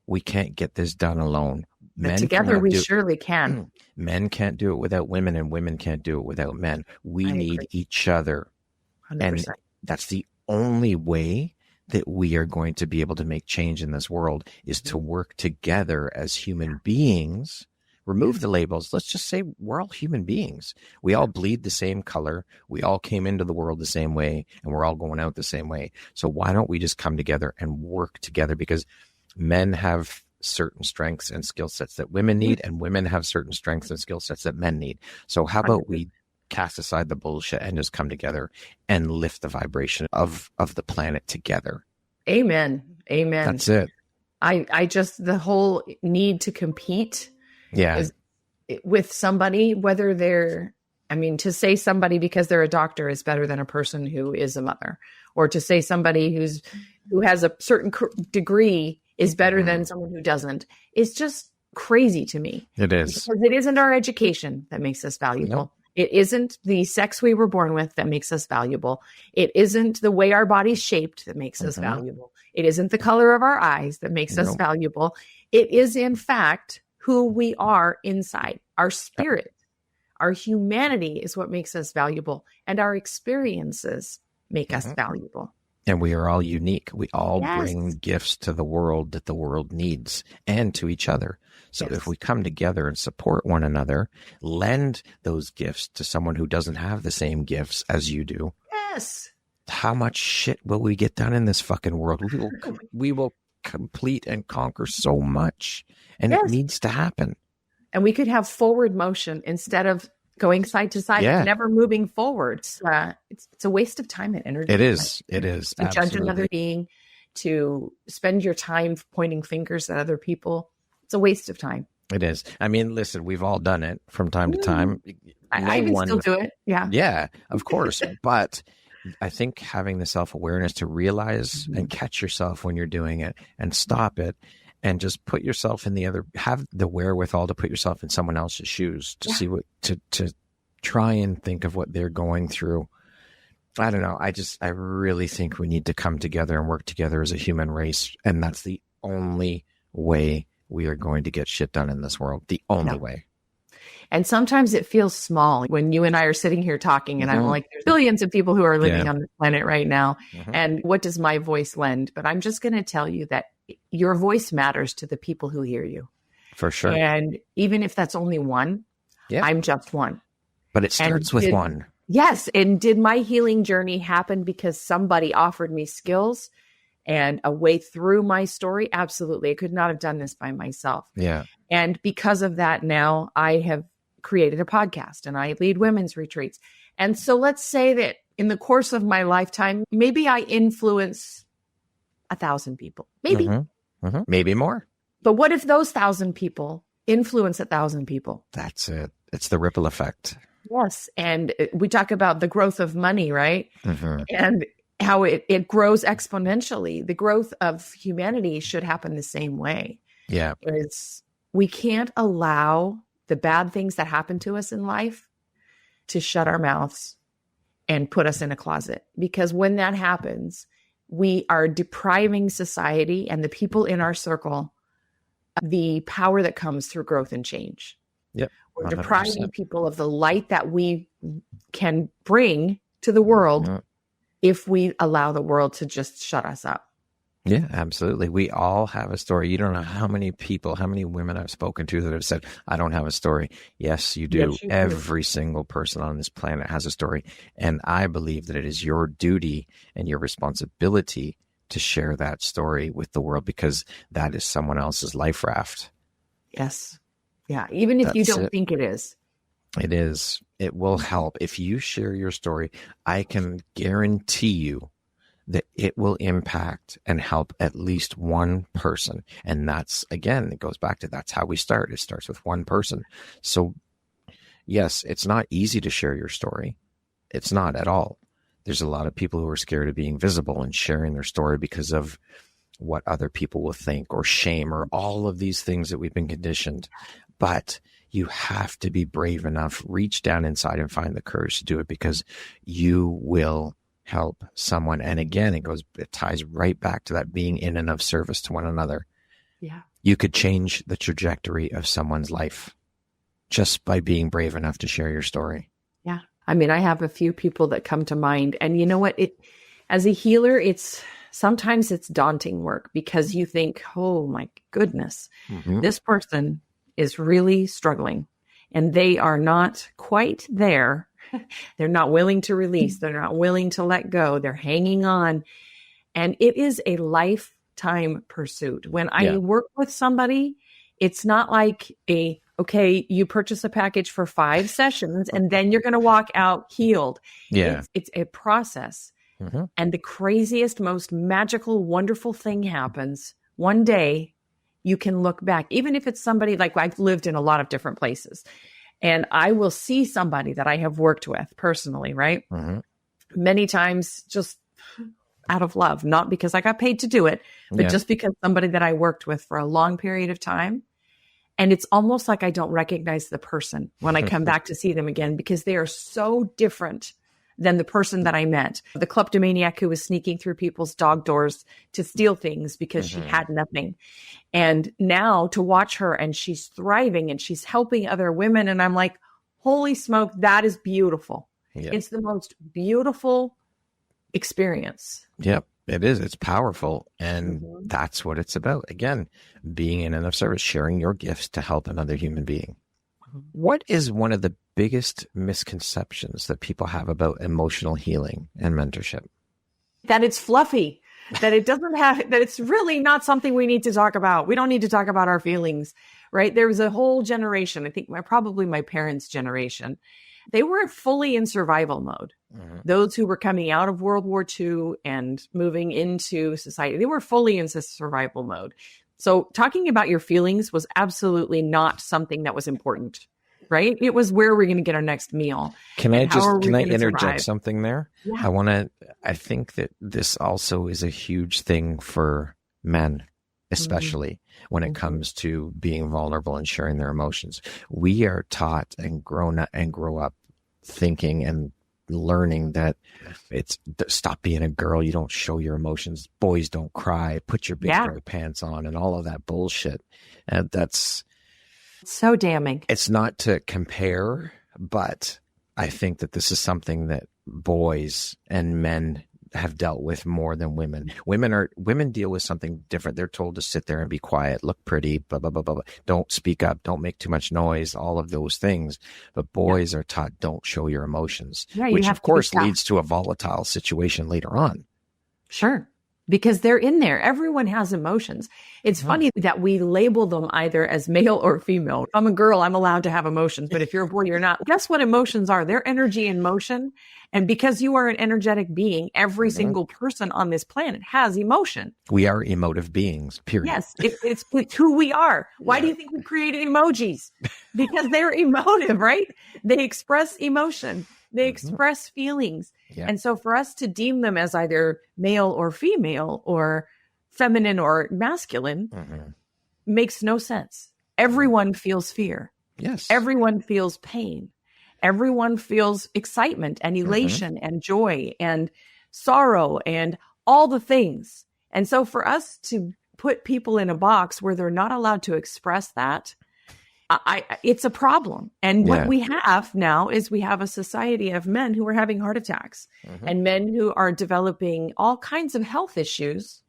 Speaker 1: we can't get this done alone.
Speaker 2: But together we surely can.
Speaker 1: Men can't do it without women, and women can't do it without men. We need each other.
Speaker 2: 100%.
Speaker 1: And that's the only way that we are going to be able to make change in this world, is to work together as human beings. Remove the labels. Let's just say we're all human beings. We all bleed the same color. We all came into the world the same way, and we're all going out the same way. So why don't we just come together and work together? Because men have certain strengths and skill sets that women need, and women have certain strengths and skill sets that men need. So how about we cast aside the bullshit and just come together and lift the vibration of the planet together?
Speaker 2: Amen.
Speaker 1: That's it.
Speaker 2: I just, the whole need to compete is with somebody, whether they're, to say somebody because they're a doctor is better than a person who is a mother, or to say somebody who has a certain degree is better than someone who doesn't. It's just crazy to me.
Speaker 1: It is.
Speaker 2: Because it isn't our education that makes us valuable.
Speaker 1: Nope.
Speaker 2: It isn't the sex we were born with that makes us valuable. It isn't the way our body's shaped that makes us valuable. It isn't the color of our eyes that makes us valuable. It is, in fact, who we are inside. Our spirit, our humanity is what makes us valuable, and our experiences make us valuable.
Speaker 1: And we are all unique. We all bring gifts to the world that the world needs, and to each other. So if we come together and support one another, lend those gifts to someone who doesn't have the same gifts as you do.
Speaker 2: Yes.
Speaker 1: How much shit will we get done in this fucking world? We will complete and conquer so much, and it needs to happen.
Speaker 2: And we could have forward motion instead of going side to side, never moving forward. It's a waste of time and energy.
Speaker 1: It is. It is.
Speaker 2: To judge another being, to spend your time pointing fingers at other people. It's a waste of time.
Speaker 1: It is. Listen, we've all done it from time to time.
Speaker 2: I even still do it. Yeah.
Speaker 1: Yeah, of course. But I think having the self-awareness to realize and catch yourself when you're doing it and stop it, and just put yourself in have the wherewithal to put yourself in someone else's shoes to see to try and think of what they're going through. I don't know. I really think we need to come together and work together as a human race. And that's the only way we are going to get shit done in this world. The only way.
Speaker 2: And sometimes it feels small when you and I are sitting here talking, and I'm like, there's billions of people who are living on this planet right now. And what does my voice lend? But I'm just going to tell you that your voice matters to the people who hear you.
Speaker 1: For sure.
Speaker 2: And even if that's only one, I'm just one.
Speaker 1: But it starts with one.
Speaker 2: Yes. And did my healing journey happen because somebody offered me skills and a way through my story? Absolutely. I could not have done this by myself.
Speaker 1: Yeah.
Speaker 2: And because of that, now I have created a podcast and I lead women's retreats. And so let's say that in the course of my lifetime, maybe I influence 1,000 people, maybe,
Speaker 1: maybe more.
Speaker 2: But what if those 1,000 people influence 1,000 people?
Speaker 1: That's it. It's the ripple effect.
Speaker 2: Yes. And we talk about the growth of money, right? And how it grows exponentially. The growth of humanity should happen the same way.
Speaker 1: Yeah.
Speaker 2: We can't allow the bad things that happen to us in life to shut our mouths and put us in a closet. Because when that happens, we are depriving society and the people in our circle of the power that comes through growth and change.
Speaker 1: Yep.
Speaker 2: We're depriving people of the light that we can bring to the world if we allow the world to just shut us up.
Speaker 1: Yeah, absolutely. We all have a story. You don't know how many people, how many women I've spoken to that have said, I don't have a story. Yes, you do. Yes, every single person on this planet has a story. And I believe that it is your duty and your responsibility to share that story with the world, because that is someone else's life raft.
Speaker 2: Yes. Yeah. Even if you don't think it is.
Speaker 1: It is. It will help. If you share your story, I can guarantee you that it will impact and help at least one person. And that's, again, it goes back to, that's how we start. It starts with one person. So yes, it's not easy to share your story. It's not at all. There's a lot of people who are scared of being visible and sharing their story because of what other people will think, or shame, or all of these things that we've been conditioned. But you have to be brave enough, reach down inside and find the courage to do it, because you will help someone. And again, it ties right back to that being in and of service to one another.
Speaker 2: Yeah.
Speaker 1: You could change the trajectory of someone's life just by being brave enough to share your story.
Speaker 2: Yeah. I mean, I have a few people that come to mind, and you know what? As a healer, sometimes it's daunting work, because you think, oh my goodness, this person is really struggling and they are not quite there. They're not willing to release. They're not willing to let go. They're hanging on. And it is a lifetime pursuit. When I work with somebody, it's not like okay, you purchase a package for 5 sessions and then you're going to walk out healed.
Speaker 1: Yeah.
Speaker 2: It's a process. And the craziest, most magical, wonderful thing happens. One day you can look back, even if it's somebody, like I've lived in a lot of different places, and I will see somebody that I have worked with personally, right? Many times just out of love, not because I got paid to do it, but just because somebody that I worked with for a long period of time. And it's almost like I don't recognize the person when I come back to see them again, because they are so different than the person that I met. The kleptomaniac who was sneaking through people's dog doors to steal things because she had nothing. And now to watch her, and she's thriving and she's helping other women. And I'm like, holy smoke, that is beautiful. Yeah. It's the most beautiful experience.
Speaker 1: Yep, it is. It's powerful. And that's what it's about. Again, being in and of service, sharing your gifts to help another human being. What is one of the biggest misconceptions that people have about emotional healing and mentorship?
Speaker 2: That it's fluffy, that it doesn't have, that it's really not something we need to talk about. We don't need to talk about our feelings, right? There was a whole generation, I think probably my parents' generation, they were fully in survival mode. Those who were coming out of World War II and moving into society, they were fully in survival mode. So talking about your feelings was absolutely not something that was important, right? It was, where are we going to get our next meal?
Speaker 1: Can I interject something there? Yeah. I think that this also is a huge thing for men, especially when it comes to being vulnerable and sharing their emotions. We are taught and grow up thinking and learning that it's stop being a girl. You don't show your emotions. Boys don't cry. Put your big boy pants on, and all of that bullshit. And that's
Speaker 2: so damning.
Speaker 1: It's not to compare, but I think that this is something that boys and men have dealt with more than women. Women deal with something different. They're told to sit there and be quiet, look pretty, blah, blah, blah, blah, blah. Don't speak up, don't make too much noise, all of those things. But boys are taught, don't show your emotions, which of course leads to a volatile situation later on.
Speaker 2: Sure. Because they're in there. Everyone has emotions. It's funny that we label them either as male or female. If I'm a girl, I'm allowed to have emotions. But if you're a boy, you're not. Guess what emotions are? They're energy in motion. And because you are an energetic being, every single person on this planet has emotion.
Speaker 1: We are emotive beings, period.
Speaker 2: Yes, it's who we are. Why do you think we created emojis? Because they're emotive, right? They express emotion. They express feelings. Yeah. And so for us to deem them as either male or female or feminine or masculine makes no sense. Everyone feels fear.
Speaker 1: Yes.
Speaker 2: Everyone feels pain. Everyone feels excitement and elation and joy and sorrow and all the things. And so for us to put people in a box where they're not allowed to express that, it's a problem. And what we have now is we have a society of men who are having heart attacks and men who are developing all kinds of health issues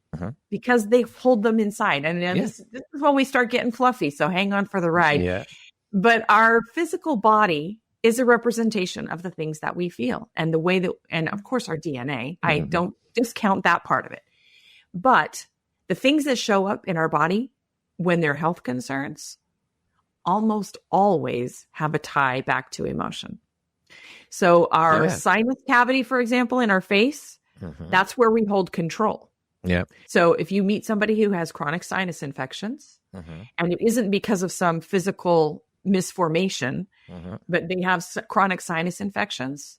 Speaker 2: because they hold them inside. And this is when we start getting fluffy. So hang on for the ride. Yeah. But our physical body is a representation of the things that we feel and the way that, and of course our DNA, I don't discount that part of it. But the things that show up in our body when they're health concerns almost always have a tie back to emotion. So our sinus cavity, for example, in our face, That's where we hold control.
Speaker 1: Yeah.
Speaker 2: So if you meet somebody who has chronic sinus infections, and it isn't because of some physical misformation, but they have chronic sinus infections,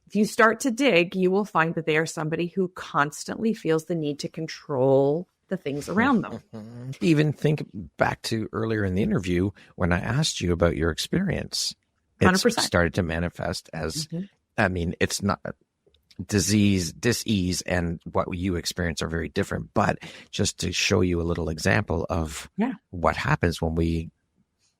Speaker 2: if you start to dig, you will find that they are somebody who constantly feels the need to control the things around them.
Speaker 1: Even think back to earlier in the interview when I asked you about your experience. It
Speaker 2: 100%.
Speaker 1: started to manifest as, I mean, it's not disease, dis-ease, and what you experience are very different. But just to show you a little example of what happens when we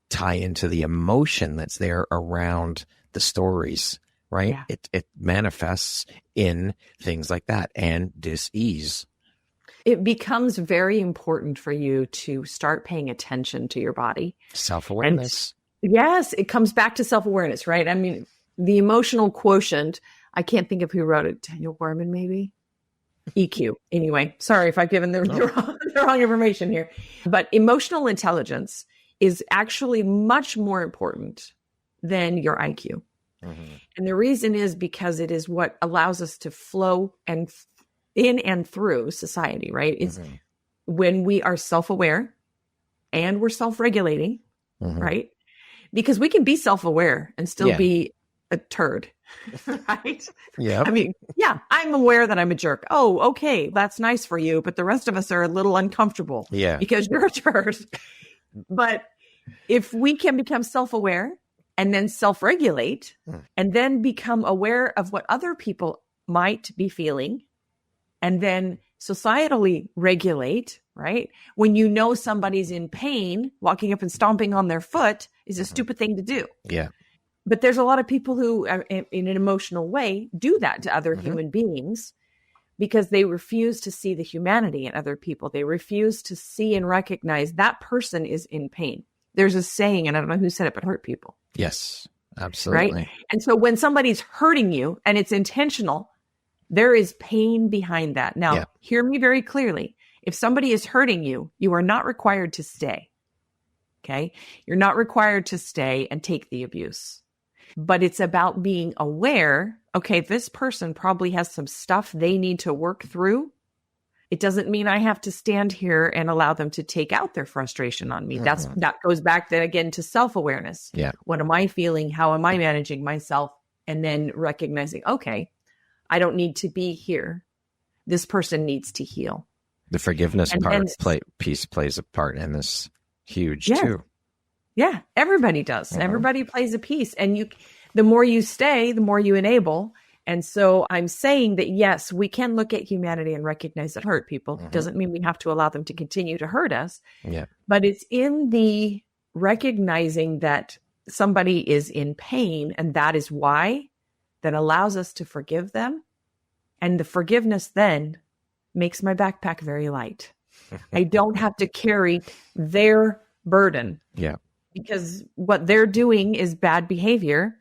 Speaker 1: tie into the emotion that's there around the stories, right?
Speaker 2: Yeah.
Speaker 1: It manifests in things like that and dis-ease.
Speaker 2: It becomes very important for you to start paying attention to your body.
Speaker 1: Self-awareness.
Speaker 2: And yes, it comes back to self-awareness, right? I mean, the emotional quotient, I can't think of who wrote it. Daniel Gorman, maybe? EQ. Anyway, sorry if I've given the wrong information here. But emotional intelligence is actually much more important than your IQ. And the reason is because it is what allows us to flow and in and through society, right? It's when we are self-aware and we're self-regulating, right? Because we can be self-aware and still be a turd, right?
Speaker 1: Yeah.
Speaker 2: I mean, I'm aware that I'm a jerk. Oh, okay. That's nice for you. But the rest of us are a little uncomfortable because you're a turd. But if we can become self-aware and then self-regulate and then become aware of what other people might be feeling and then societally regulate, right? When you know somebody's in pain, walking up and stomping on their foot is a stupid thing to do.
Speaker 1: Yeah.
Speaker 2: But there's a lot of people who, in an emotional way, do that to other human beings because they refuse to see the humanity in other people. They refuse to see and recognize that person is in pain. There's a saying, and I don't know who said it, but hurt people.
Speaker 1: Yes, absolutely.
Speaker 2: Right? And so when somebody's hurting you and it's intentional, there is pain behind that. Now, hear me very clearly. If somebody is hurting you, you are not required to stay. Okay? You're not required to stay and take the abuse. But it's about being aware, okay, this person probably has some stuff they need to work through. It doesn't mean I have to stand here and allow them to take out their frustration on me. That goes back then again to self-awareness.
Speaker 1: Yeah.
Speaker 2: What am I feeling? How am I managing myself? And then recognizing, okay, I don't need to be here. This person needs to heal.
Speaker 1: The forgiveness piece plays a part in this huge too.
Speaker 2: Yeah, everybody does. Everybody plays a piece. And the more you stay, the more you enable. And so I'm saying that, yes, we can look at humanity and recognize that hurt people. Doesn't mean we have to allow them to continue to hurt us. Yeah. But it's in the recognizing that somebody is in pain, and that is why, that allows us to forgive them. And the forgiveness then makes my backpack very light. I don't have to carry their burden.
Speaker 1: Yeah.
Speaker 2: Because what they're doing is bad behavior.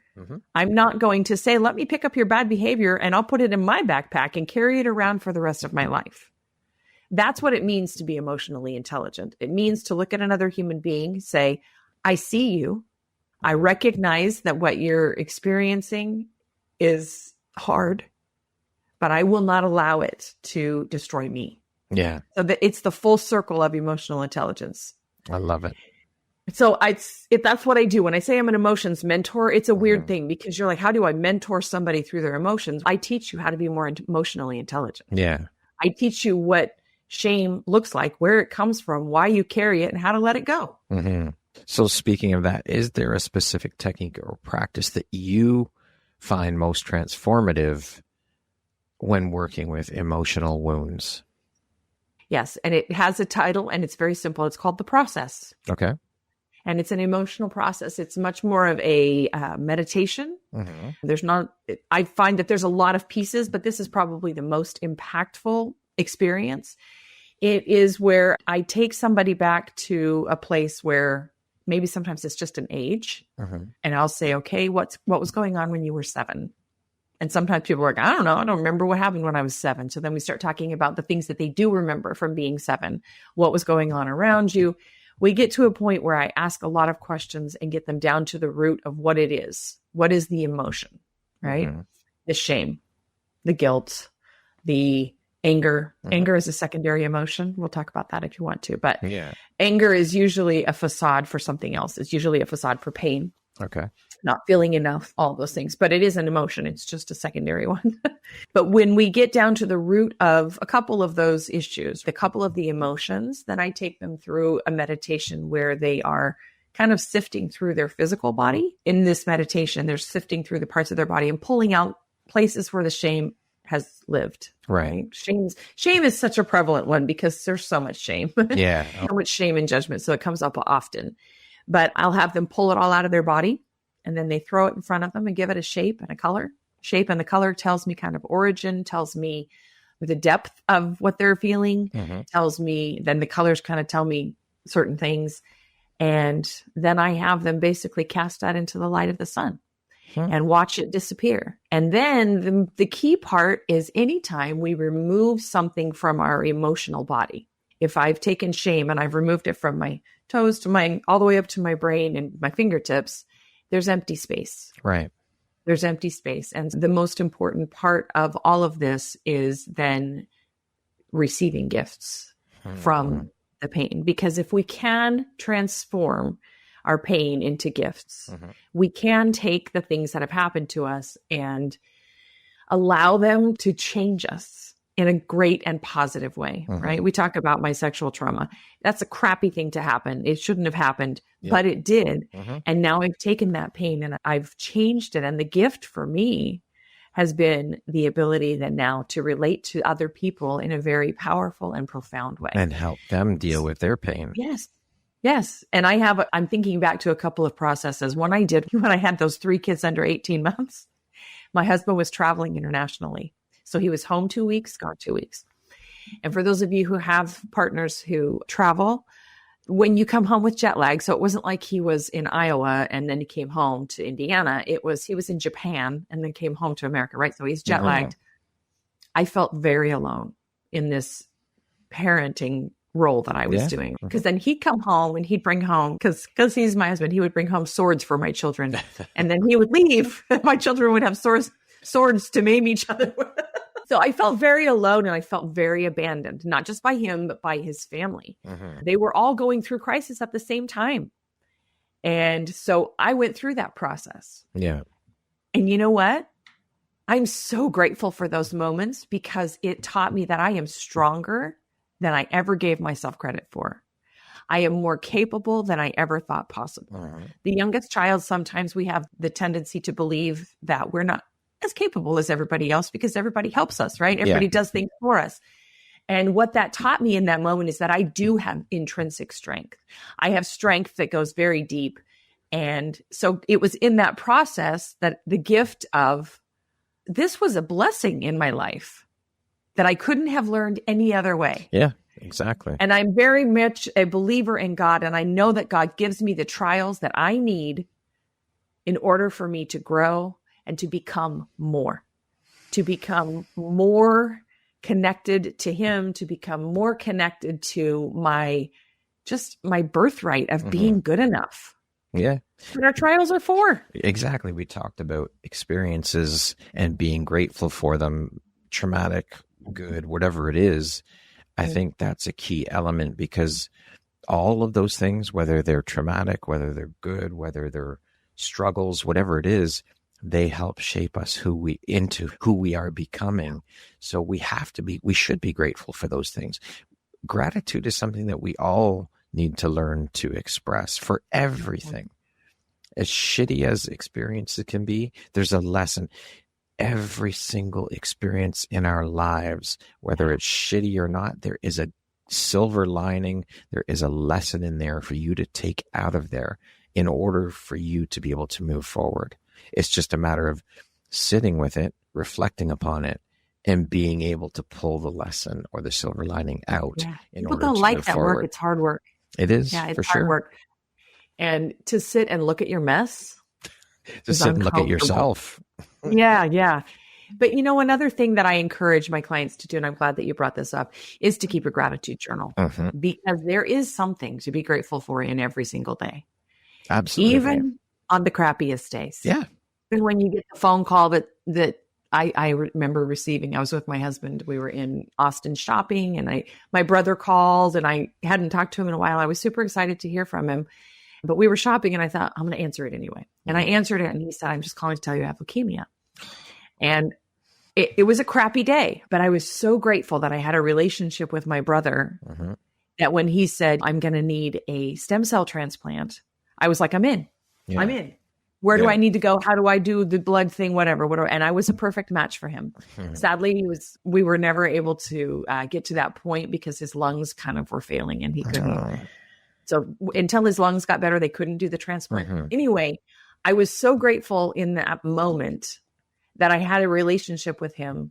Speaker 2: I'm not going to say, let me pick up your bad behavior and I'll put it in my backpack and carry it around for the rest of my life. That's what it means to be emotionally intelligent. It means to look at another human being, say, I see you. I recognize that what you're experiencing is hard, but I will not allow it to destroy me.
Speaker 1: Yeah.
Speaker 2: So that it's the full circle of emotional intelligence.
Speaker 1: I love it.
Speaker 2: So that's what I do. When I say I'm an emotions mentor, it's a weird thing because you're like, how do I mentor somebody through their emotions? I teach you how to be more emotionally intelligent.
Speaker 1: Yeah.
Speaker 2: I teach you what shame looks like, where it comes from, why you carry it, and how to let it go.
Speaker 1: So speaking of that, is there a specific technique or practice that you find most transformative when working with emotional wounds?
Speaker 2: Yes. And it has a title and it's very simple. It's called The Process.
Speaker 1: Okay.
Speaker 2: And it's an emotional process. It's much more of a meditation. I find that there's a lot of pieces, but this is probably the most impactful experience. It is where I take somebody back to a place where maybe sometimes it's just an age. And I'll say, okay, what was going on when you were 7? And sometimes people are like, I don't know. I don't remember what happened when I was 7. So then we start talking about the things that they do remember from being 7. What was going on around you? We get to a point where I ask a lot of questions and get them down to the root of what it is. What is the emotion, right? The shame, the guilt, the anger. Anger is a secondary emotion. We'll talk about that if you want to. But
Speaker 1: Yeah.
Speaker 2: anger is usually a facade for something else. It's usually a facade for pain.
Speaker 1: Okay.
Speaker 2: Not feeling enough, all those things. But it is an emotion. It's just a secondary one. But when we get down to the root of a couple of those issues, a couple of the emotions, then I take them through a meditation where they are kind of sifting through their physical body. In this meditation, they're sifting through the parts of their body and pulling out places where the shame has lived.
Speaker 1: Right.
Speaker 2: Shame is such a prevalent one because there's so much shame.
Speaker 1: Yeah.
Speaker 2: So much shame and judgment. So it comes up often. But I'll have them pull it all out of their body, and then they throw it in front of them and give it a shape and a color. Shape and the color tells me kind of origin, tells me the depth of what they're feeling, tells me, then the colors kind of tell me certain things. And then I have them basically cast that into the light of the sun and watch it disappear. And then the key part is anytime we remove something from our emotional body, if I've taken shame and I've removed it from my toes to all the way up to my brain and my fingertips, there's empty space.
Speaker 1: Right.
Speaker 2: There's empty space. And the most important part of all of this is then receiving gifts from the pain. Because if we can transform our pain into gifts, we can take the things that have happened to us and allow them to change us in a great and positive way, right? We talk about my sexual trauma. That's a crappy thing to happen. It shouldn't have happened, but it did. And now I've taken that pain and I've changed it. And the gift for me has been the ability then now to relate to other people in a very powerful and profound way.
Speaker 1: And help them deal with their pain.
Speaker 2: Yes. Yes. And I'm thinking back to a couple of processes. One I did when I had those 3 kids under 18 months. My husband was traveling internationally. So he was home 2 weeks, gone 2 weeks. And for those of you who have partners who travel, when you come home with jet lag, so it wasn't like he was in Iowa and then he came home to Indiana. He was in Japan and then came home to America, right? So he's jet lagged. I felt very alone in this parenting role that I was doing. Because then he'd come home and he'd bring home, because he's my husband, he would bring home swords for my children. And then he would leave. My children would have swords to maim each other with. So I felt very alone and I felt very abandoned, not just by him, but by his family. They were all going through crisis at the same time. And so I went through that process.
Speaker 1: Yeah.
Speaker 2: And you know what? I'm so grateful for those moments because it taught me that I am stronger than I ever gave myself credit for. I am more capable than I ever thought possible. The youngest child, sometimes we have the tendency to believe that we're not as capable as everybody else because everybody helps us, right? Everybody does things for us. And what that taught me in that moment is that I do have intrinsic strength. I have strength that goes very deep. And so it was in that process that the gift of this was a blessing in my life that I couldn't have learned any other way.
Speaker 1: Yeah, exactly.
Speaker 2: And I'm very much a believer in God. And I know that God gives me the trials that I need in order for me to grow and to become more connected to him, to become more connected to my birthright of being good enough.
Speaker 1: Yeah.
Speaker 2: What our trials are for.
Speaker 1: Exactly. We talked about experiences and being grateful for them, traumatic, good, whatever it is. I think that's a key element because all of those things, whether they're traumatic, whether they're good, whether they're struggles, whatever it is, they help shape us into who we are becoming. So we should be grateful for those things. Gratitude is something that we all need to learn to express for everything. As shitty as experiences can be, there's a lesson. Every single experience in our lives, whether it's shitty or not, there is a silver lining. There is a lesson in there for you to take out of there in order for you to be able to move forward. It's just a matter of sitting with it, reflecting upon it, and being able to pull the lesson or the silver lining out.
Speaker 2: People don't like that work. It's hard work.
Speaker 1: It is,
Speaker 2: yeah, it's
Speaker 1: for
Speaker 2: hard
Speaker 1: sure.
Speaker 2: work. And to sit and look at your mess.
Speaker 1: To sit and look at yourself.
Speaker 2: Yeah. But another thing that I encourage my clients to do, and I'm glad that you brought this up, is to keep a gratitude journal. Because there is something to be grateful for in every single day.
Speaker 1: Absolutely.
Speaker 2: Even on the crappiest days.
Speaker 1: Yeah.
Speaker 2: Even when you get the phone call that I remember I was with my husband. We were in Austin shopping, and my brother called, and I hadn't talked to him in a while. I was super excited to hear from him, but we were shopping, and I thought, I'm going to answer it anyway. And I answered it, and he said, I'm just calling to tell you I have leukemia. And it was a crappy day, but I was so grateful that I had a relationship with my brother that when he said, I'm going to need a stem cell transplant, I was like, I'm in. Yeah. I'm in. Where do I need to go? How do I do the blood thing? Whatever. And I was a perfect match for him. Sadly, we were never able to get to that point because his lungs kind of were failing and he couldn't. So until his lungs got better, they couldn't do the transplant. Anyway, I was so grateful in that moment that I had a relationship with him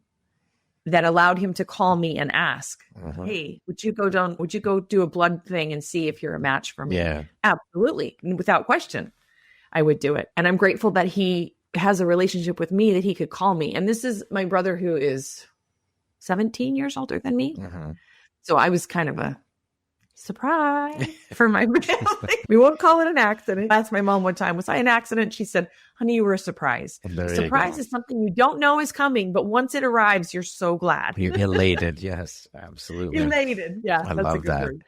Speaker 2: that allowed him to call me and ask, hey, would you go do a blood thing and see if you're a match for me? Yeah, absolutely. Without question. I would do it. And I'm grateful that he has a relationship with me that he could call me. And this is my brother who is 17 years older than me. So I was kind of a surprise for my family. We won't call it an accident. I asked my mom one time, was I an accident? She said, honey, you were a surprise. Surprise is something you don't know is coming, but once it arrives, you're so glad.
Speaker 1: You're elated. Yes, absolutely.
Speaker 2: Elated. Yeah,
Speaker 1: I love that.
Speaker 2: Word.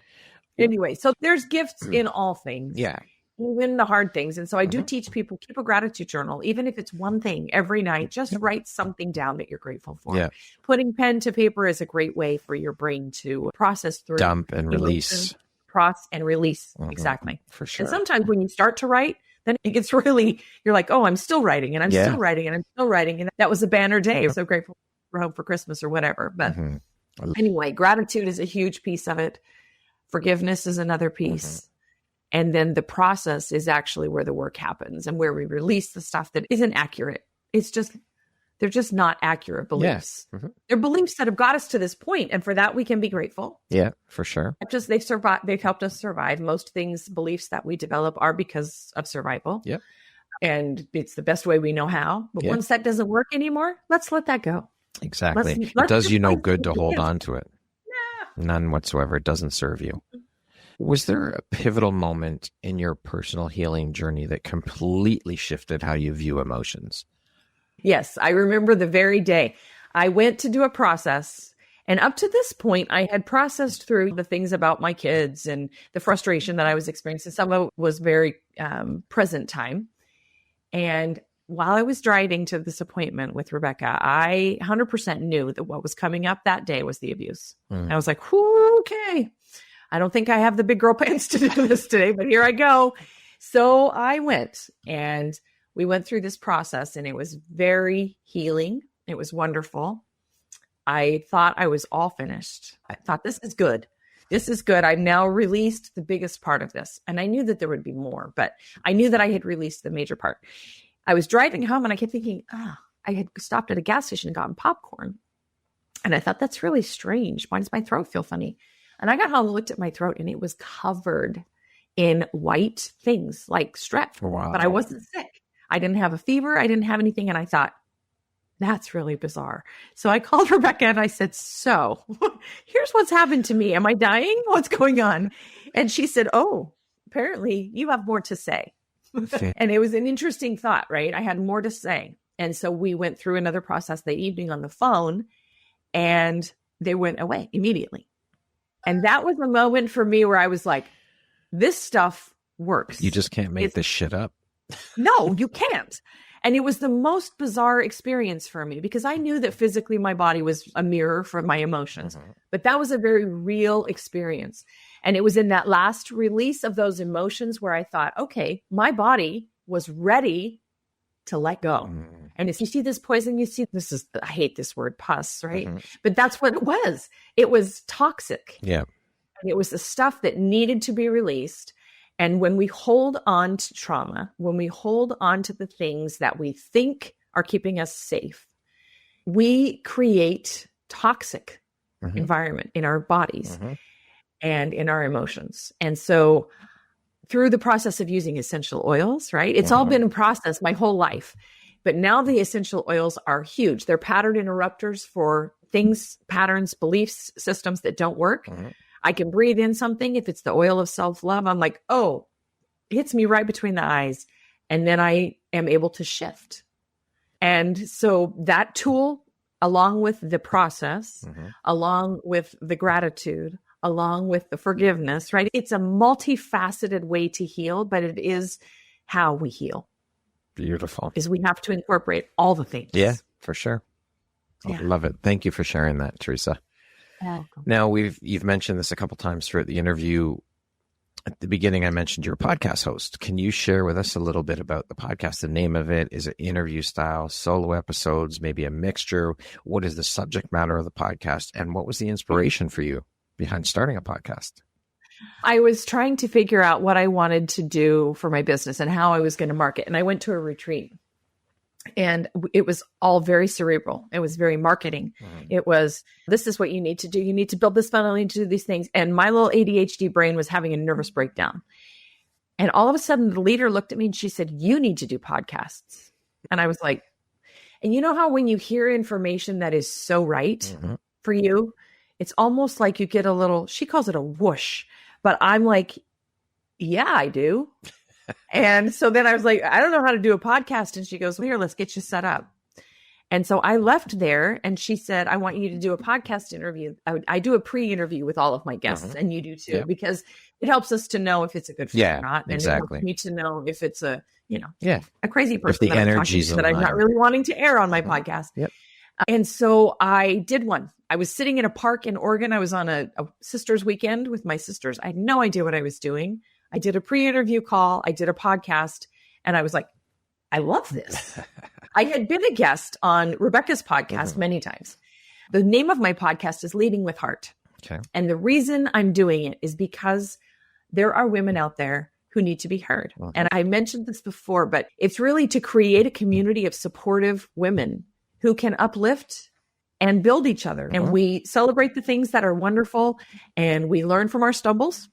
Speaker 2: Anyway, so there's gifts in all things.
Speaker 1: Yeah.
Speaker 2: Even the hard things. And so I do teach people, keep a gratitude journal, even if it's one thing every night, just write something down that you're grateful for. Yeah. Putting pen to paper is a great way for your brain to process through.
Speaker 1: Dump and release.
Speaker 2: Process and release. Exactly.
Speaker 1: For sure.
Speaker 2: And sometimes when you start to write, then it gets really, you're like, oh, I'm still writing and I'm still writing and I'm still writing. And that was a banner day. I'm so grateful for home for Christmas or whatever. But anyway, gratitude is a huge piece of it. Forgiveness is another piece. And then the process is actually where the work happens and where we release the stuff that isn't accurate. They're just not accurate beliefs. Yeah. They're beliefs that have got us to this point. And for that, we can be grateful.
Speaker 1: Yeah, for sure.
Speaker 2: They've helped us survive. Most things, beliefs that we develop are because of survival.
Speaker 1: Yep.
Speaker 2: And it's the best way we know how. But once that doesn't work anymore, let's let that go.
Speaker 1: Exactly. It does you no good to hold on to it. None whatsoever. It doesn't serve you. Was there a pivotal moment in your personal healing journey that completely shifted how you view emotions?
Speaker 2: Yes, I remember the very day I went to do a process. And up to this point, I had processed through the things about my kids and the frustration that I was experiencing. Some of it was very present time. And while I was driving to this appointment with Rebecca, I 100% knew that what was coming up that day was the abuse. I was like, okay. I don't think I have the big girl pants to do this today, but here I go. So I went and we went through this process and it was very healing. It was wonderful. I thought I was all finished. I thought, this is good. This is good. I've now released the biggest part of this. And I knew that there would be more, but I knew that I had released the major part. I was driving home and I kept thinking, I had stopped at a gas station and gotten popcorn. And I thought, that's really strange. Why does my throat feel funny? And I got home and looked at my throat and it was covered in white things like strep. Wow. But I wasn't sick. I didn't have a fever. I didn't have anything. And I thought, that's really bizarre. So I called Rebecca and I said, so here's what's happened to me. Am I dying? What's going on? And she said, oh, apparently you have more to say. And it was an interesting thought, right? I had more to say. And so we went through another process that evening on the phone and they went away immediately. And that was a moment for me where I was like, this stuff works.
Speaker 1: You just can't make this shit up.
Speaker 2: No, you can't. And it was the most bizarre experience for me because I knew that physically my body was a mirror for my emotions. But that was a very real experience. And it was in that last release of those emotions where I thought, okay, my body was ready to let go. And if you see this poison, you see, I hate this word, pus, right? But that's what it was. It was toxic.
Speaker 1: Yeah.
Speaker 2: And it was the stuff that needed to be released. And when we hold on to trauma, when we hold on to the things that we think are keeping us safe, we create toxic environment in our bodies and in our emotions. And so through the process of using essential oils, right? It's all been a process my whole life. But now the essential oils are huge. They're pattern interrupters for things, patterns, beliefs, systems that don't work. I can breathe in something. If it's the oil of self-love, I'm like, oh, it hits me right between the eyes. And then I am able to shift. And so that tool, along with the process, along with the gratitude, along with the forgiveness, right? It's a multifaceted way to heal, but it is how we heal.
Speaker 1: Beautiful.
Speaker 2: Is we have to incorporate all the things.
Speaker 1: Yeah, for sure.
Speaker 2: Yeah.
Speaker 1: I love it. Thank you for sharing that, Teresa. Now, you've mentioned this a couple times throughout the interview. At the beginning, I mentioned you're a podcast host. Can you share with us a little bit about the podcast, the name of it? Is it interview style, solo episodes, maybe a mixture? What is the subject matter of the podcast? And what was the inspiration for you behind starting a podcast?
Speaker 2: I was trying to figure out what I wanted to do for my business and how I was going to market. And I went to a retreat. And it was all very cerebral. It was very marketing. It was, this is what you need to do. You need to build this funnel. You need to do these things. And my little ADHD brain was having a nervous breakdown. And all of a sudden, the leader looked at me and she said, you need to do podcasts. And I was like, and you know how when you hear information that is so right for you, it's almost like you get a little, she calls it a whoosh. But I'm like, yeah, I do. And so then I was like, I don't know how to do a podcast. And she goes, well, here, let's get you set up. And so I left there and she said, I want you to do a podcast interview. I do a pre-interview with all of my guests and you do too, because it helps us to know if it's a good fit or not. And
Speaker 1: exactly.
Speaker 2: It helps me to know if it's a crazy person
Speaker 1: if the energy's
Speaker 2: that I'm not really wanting to air on my podcast. And so I did one. I was sitting in a park in Oregon. I was on a sister's weekend with my sisters. I had no idea what I was doing. I did a pre-interview call. I did a podcast and I was like, I love this. I had been a guest on Rebecca's podcast many times. The name of my podcast is Leading with Heart.
Speaker 1: Okay.
Speaker 2: And the reason I'm doing it is because there are women out there who need to be heard. And I mentioned this before, but it's really to create a community of supportive women who can uplift and build each other. And we celebrate the things that are wonderful and we learn from our stumbles.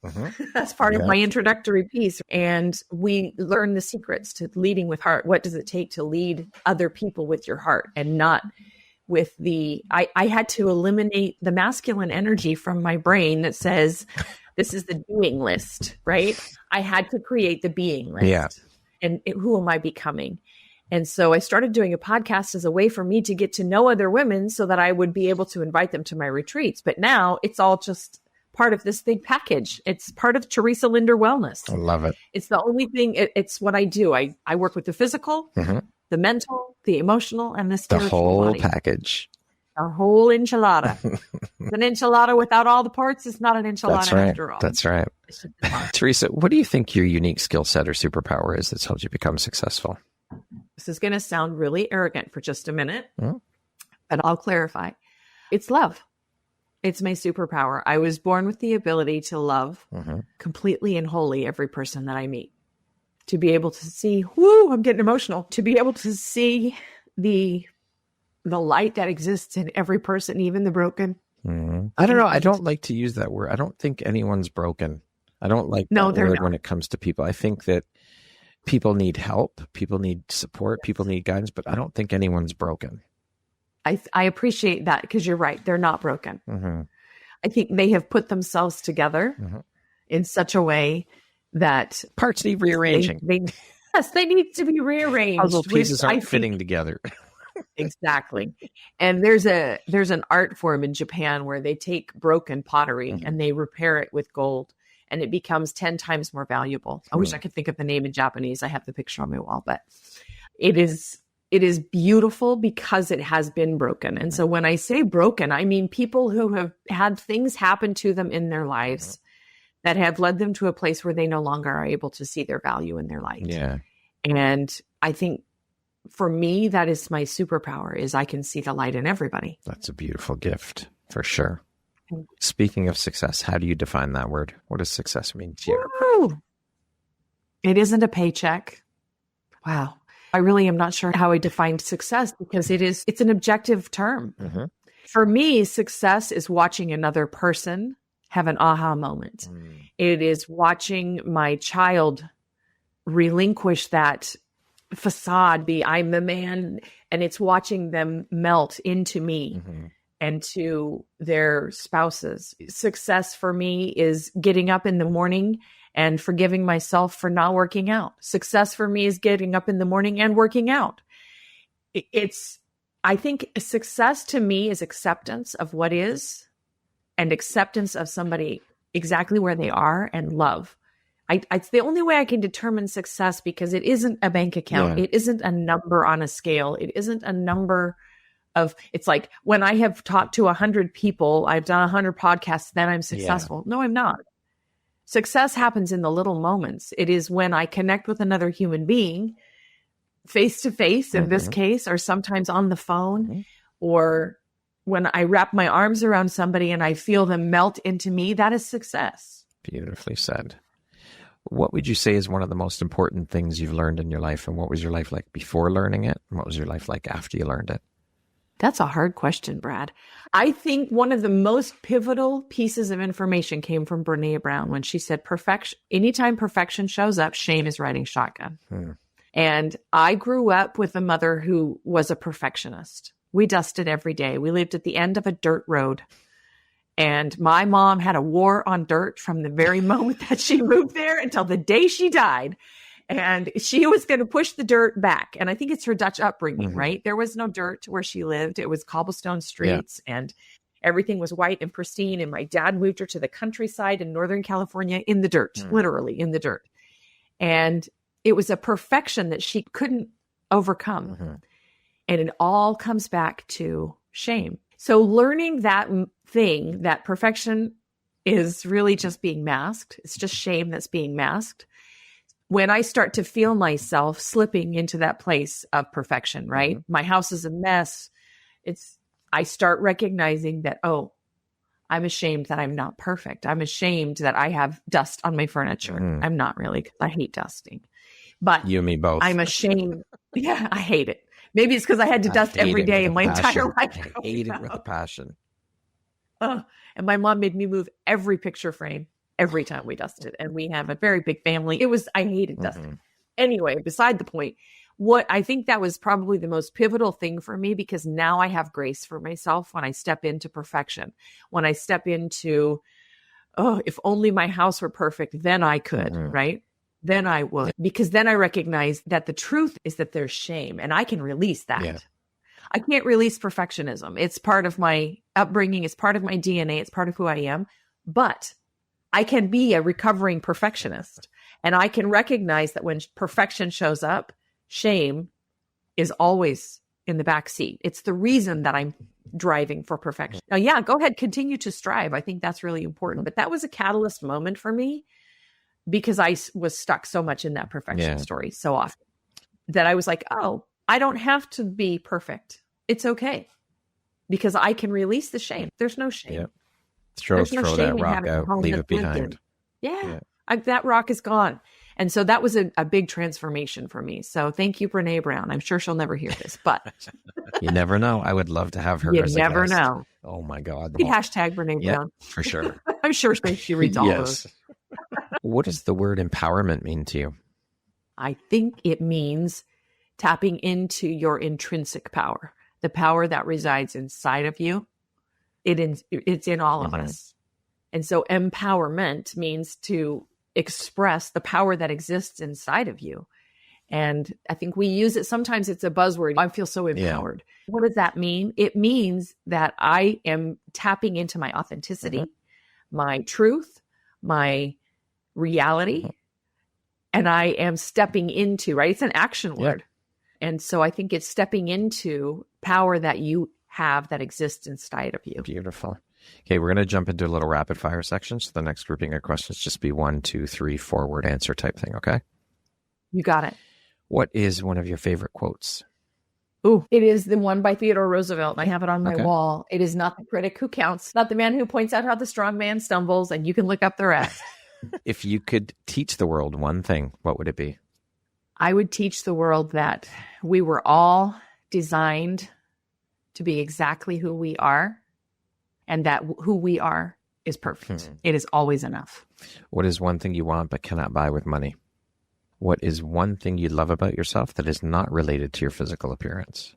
Speaker 2: That's part of my introductory piece. And we learn the secrets to leading with heart. What does it take to lead other people with your heart and not with I had to eliminate the masculine energy from my brain that says, this is the doing list, right? I had to create the being list.
Speaker 1: Yeah.
Speaker 2: And who am I becoming? And so I started doing a podcast as a way for me to get to know other women so that I would be able to invite them to my retreats. But now it's all just part of this big package. It's part of Teresa Linder Wellness. I
Speaker 1: love it.
Speaker 2: It's the only thing. It's what I do. I work with the physical, the mental, the emotional, and the spiritual.
Speaker 1: The whole
Speaker 2: body.
Speaker 1: Package.
Speaker 2: Our whole enchilada. An enchilada without all the parts is not an enchilada after all.
Speaker 1: That's right. Teresa, what do you think your unique skill set or superpower is that's helped you become successful?
Speaker 2: This is going to sound really arrogant for just a minute, but I'll clarify. It's love. It's my superpower. I was born with the ability to love completely and wholly every person that I meet. To be able to see, I'm getting emotional. To be able to see the light that exists in every person, even the broken.
Speaker 1: I don't know. I don't like to use that word. I don't think anyone's broken. I don't like that word when it comes to people. I think that people need help. People need support. People need guidance, but I don't think anyone's broken.
Speaker 2: I appreciate that because you're right. They're not broken. I think they have put themselves together in such a way that
Speaker 1: parts need rearranging.
Speaker 2: They need to be rearranged.
Speaker 1: Puzzle pieces aren't fitting together.
Speaker 2: Exactly. And there's an art form in Japan where they take broken pottery and they repair it with gold. And it becomes 10 times more valuable. I wish I could think of the name in Japanese. I have the picture on my wall, but it is beautiful because it has been broken. And so when I say broken, I mean people who have had things happen to them in their lives that have led them to a place where they no longer are able to see their value in their life.
Speaker 1: Yeah.
Speaker 2: And I think for me, that is my superpower, is I can see the light in everybody.
Speaker 1: That's a beautiful gift for sure. Speaking of success, how do you define that word? What does success mean to you?
Speaker 2: It isn't a paycheck. Wow. I really am not sure how I defined success because it's an objective term. For me, success is watching another person have an aha moment. It is watching my child relinquish that facade, I'm the man, and it's watching them melt into me. And to their spouses. Success for me is getting up in the morning and forgiving myself for not working out. Success for me is getting up in the morning and working out. I think success to me is acceptance of what is and acceptance of somebody exactly where they are and love. It's the only way I can determine success because it isn't a bank account. Yeah. It isn't a number on a scale. It isn't a number of, it's like when I have talked to 100 people, I've done 100 podcasts, then I'm successful. Yeah. No, I'm not. Success happens in the little moments. It is when I connect with another human being face to face in this case, or sometimes on the phone, or when I wrap my arms around somebody and I feel them melt into me. That is success.
Speaker 1: Beautifully said. What would you say is one of the most important things you've learned in your life? And what was your life like before learning it? And what was your life like after you learned it?
Speaker 2: That's a hard question, Brad. I think one of the most pivotal pieces of information came from Brené Brown when she said, anytime perfection shows up, shame is riding shotgun. And I grew up with a mother who was a perfectionist. We dusted every day. We lived at the end of a dirt road. And my mom had a war on dirt from the very moment that she moved there until the day she died. And she was going to push the dirt back. And I think it's her Dutch upbringing, right? There was no dirt where she lived. It was cobblestone streets and everything was white and pristine. And my dad moved her to the countryside in Northern California in the dirt, literally in the dirt. And it was a perfection that she couldn't overcome. And it all comes back to shame. So learning that thing, that perfection is really just being masked. It's just shame that's being masked. When I start to feel myself slipping into that place of perfection, right? My house is a mess. I start recognizing that, oh, I'm ashamed that I'm not perfect. I'm ashamed that I have dust on my furniture. I'm not really, because I hate dusting. But
Speaker 1: you and me both.
Speaker 2: I'm ashamed. Yeah, I hate it. Maybe it's because I had to dust every day in my entire life.
Speaker 1: I hate it with a passion.
Speaker 2: And my mom made me move every picture frame every time we dusted. And we have a very big family. I hated dusting. Anyway, beside the point, what I think that was probably the most pivotal thing for me, because now I have grace for myself when I step into perfection. When I step into, if only my house were perfect, then I could, right? Then I would, because then I recognize that the truth is that there's shame and I can release that. Yeah. I can't release perfectionism. It's part of my upbringing. It's part of my DNA. It's part of who I am. But I can be a recovering perfectionist, and I can recognize that when perfection shows up, shame is always in the back seat. It's the reason that I'm driving for perfection. Now, yeah, go ahead, continue to strive. I think that's really important. But that was a catalyst moment for me, because I was stuck so much in that perfection story so often that I was like, oh, I don't have to be perfect. It's okay, because I can release the shame. There's no shame.
Speaker 1: Yeah. Throw that rock out, leave it behind.
Speaker 2: That rock is gone. And so that was a big transformation for me. So thank you, Brené Brown. I'm sure she'll never hear this, but
Speaker 1: you never know. I would love to have her.
Speaker 2: You never know.
Speaker 1: Oh my God.
Speaker 2: Hashtag Brené Brown.
Speaker 1: For sure.
Speaker 2: I'm sure she reads all those.
Speaker 1: What does the word empowerment mean to you?
Speaker 2: I think it means tapping into your intrinsic power, the power that resides inside of you. It's in all of us. And so empowerment means to express the power that exists inside of you. And I think we use it. Sometimes it's a buzzword. I feel so empowered. Yeah. What does that mean? It means that I am tapping into my authenticity, my truth, my reality, and I am stepping into, right? It's an action word. And so I think it's stepping into power that you have that exists inside of you.
Speaker 1: Beautiful. Okay, we're going to jump into a little rapid fire section. So the next grouping of questions just be 1, 2, 3, 4-word answer type thing. Okay.
Speaker 2: You got it.
Speaker 1: What is one of your favorite quotes?
Speaker 2: Ooh, it is the one by Theodore Roosevelt. I have it on my wall. It is not the critic who counts, not the man who points out how the strong man stumbles, and you can look up the rest.
Speaker 1: If you could teach the world one thing, what would it be?
Speaker 2: I would teach the world that we were all designed to be exactly who we are, and that who we are is perfect. It is always enough.
Speaker 1: What is one thing you want but cannot buy with money? What is one thing you love about yourself that is not related to your physical appearance?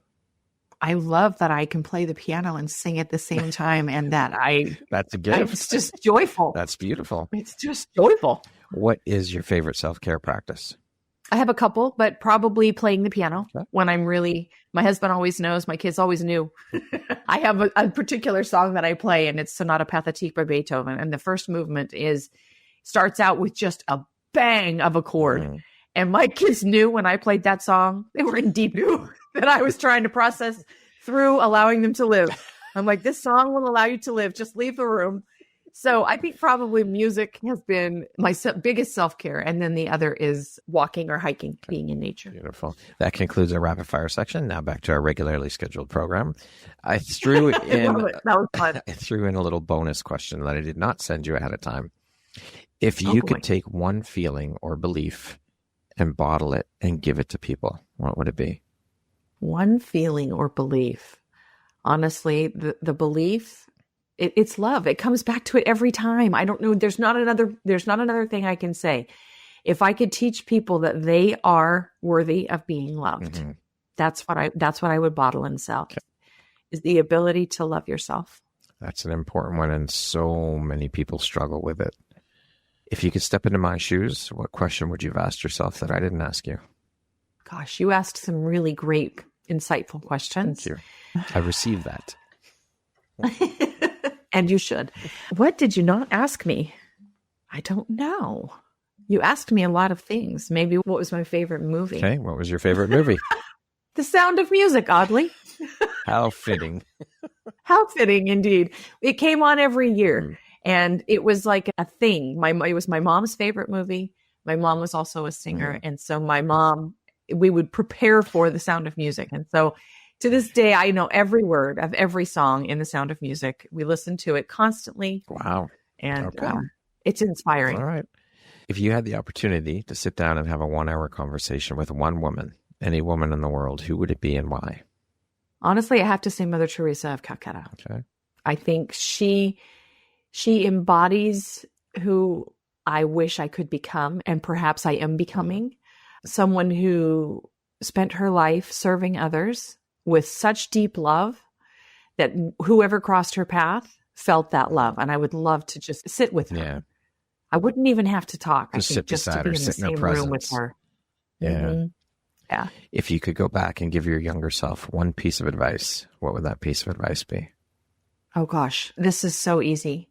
Speaker 2: I love that I can play the piano and sing at the same time, and that
Speaker 1: That's a gift.
Speaker 2: It's just joyful.
Speaker 1: That's beautiful.
Speaker 2: It's just joyful.
Speaker 1: What is your favorite self-care practice?
Speaker 2: I have a couple, but probably playing the piano when I'm really, my husband always knows, my kids always knew. I have a particular song that I play, and it's Sonata Pathétique by Beethoven. And the first movement starts out with just a bang of a chord. Mm. And my kids knew when I played that song, they were in deep knew that I was trying to process through allowing them to live. I'm like, this song will allow you to live. Just leave the room. So I think probably music has been my biggest self-care. And then the other is walking or hiking, being in nature.
Speaker 1: Beautiful. That concludes our rapid fire section. Now back to our regularly scheduled program. I threw in,
Speaker 2: that was fun.
Speaker 1: I threw in a little bonus question that I did not send you ahead of time. If you could take one feeling or belief and bottle it and give it to people, what would it be?
Speaker 2: One feeling or belief. Honestly, the belief, it's love. It comes back to it every time. I don't know. There's not another thing I can say. If I could teach people that they are worthy of being loved, mm-hmm. that's what I would bottle and sell. Okay. Is the ability to love yourself.
Speaker 1: That's an important one, and so many people struggle with it. If you could step into my shoes, what question would you have asked yourself that I didn't ask you?
Speaker 2: Gosh, you asked some really great, insightful questions.
Speaker 1: Thank you. I received that.
Speaker 2: And you should. What did you not ask me? I don't know. You asked me a lot of things. Maybe what was my favorite movie?
Speaker 1: Okay, what was your favorite movie?
Speaker 2: The Sound of Music, oddly.
Speaker 1: How fitting.
Speaker 2: How fitting, indeed. It came on every year, and it was like a thing. It was my mom's favorite movie. My mom was also a singer, and so we would prepare for The Sound of Music. And so to this day, I know every word of every song in The Sound of Music. We listen to it constantly.
Speaker 1: Wow.
Speaker 2: And it's inspiring.
Speaker 1: All right. If you had the opportunity to sit down and have a 1-hour conversation with one woman, any woman in the world, who would it be and why?
Speaker 2: Honestly, I have to say Mother Teresa of Calcutta.
Speaker 1: Okay.
Speaker 2: I think she embodies who I wish I could become, and perhaps I am becoming. Someone who spent her life serving others with such deep love that whoever crossed her path felt that love. And I would love to just sit with her.
Speaker 1: Yeah.
Speaker 2: I wouldn't even have to talk.
Speaker 1: Just
Speaker 2: I think
Speaker 1: sit
Speaker 2: just
Speaker 1: beside
Speaker 2: to be
Speaker 1: her,
Speaker 2: in the
Speaker 1: sit in her
Speaker 2: same room with her.
Speaker 1: Yeah.
Speaker 2: Mm-hmm. Yeah.
Speaker 1: If you could go back and give your younger self one piece of advice, what would that piece of advice be?
Speaker 2: Oh gosh, this is so easy.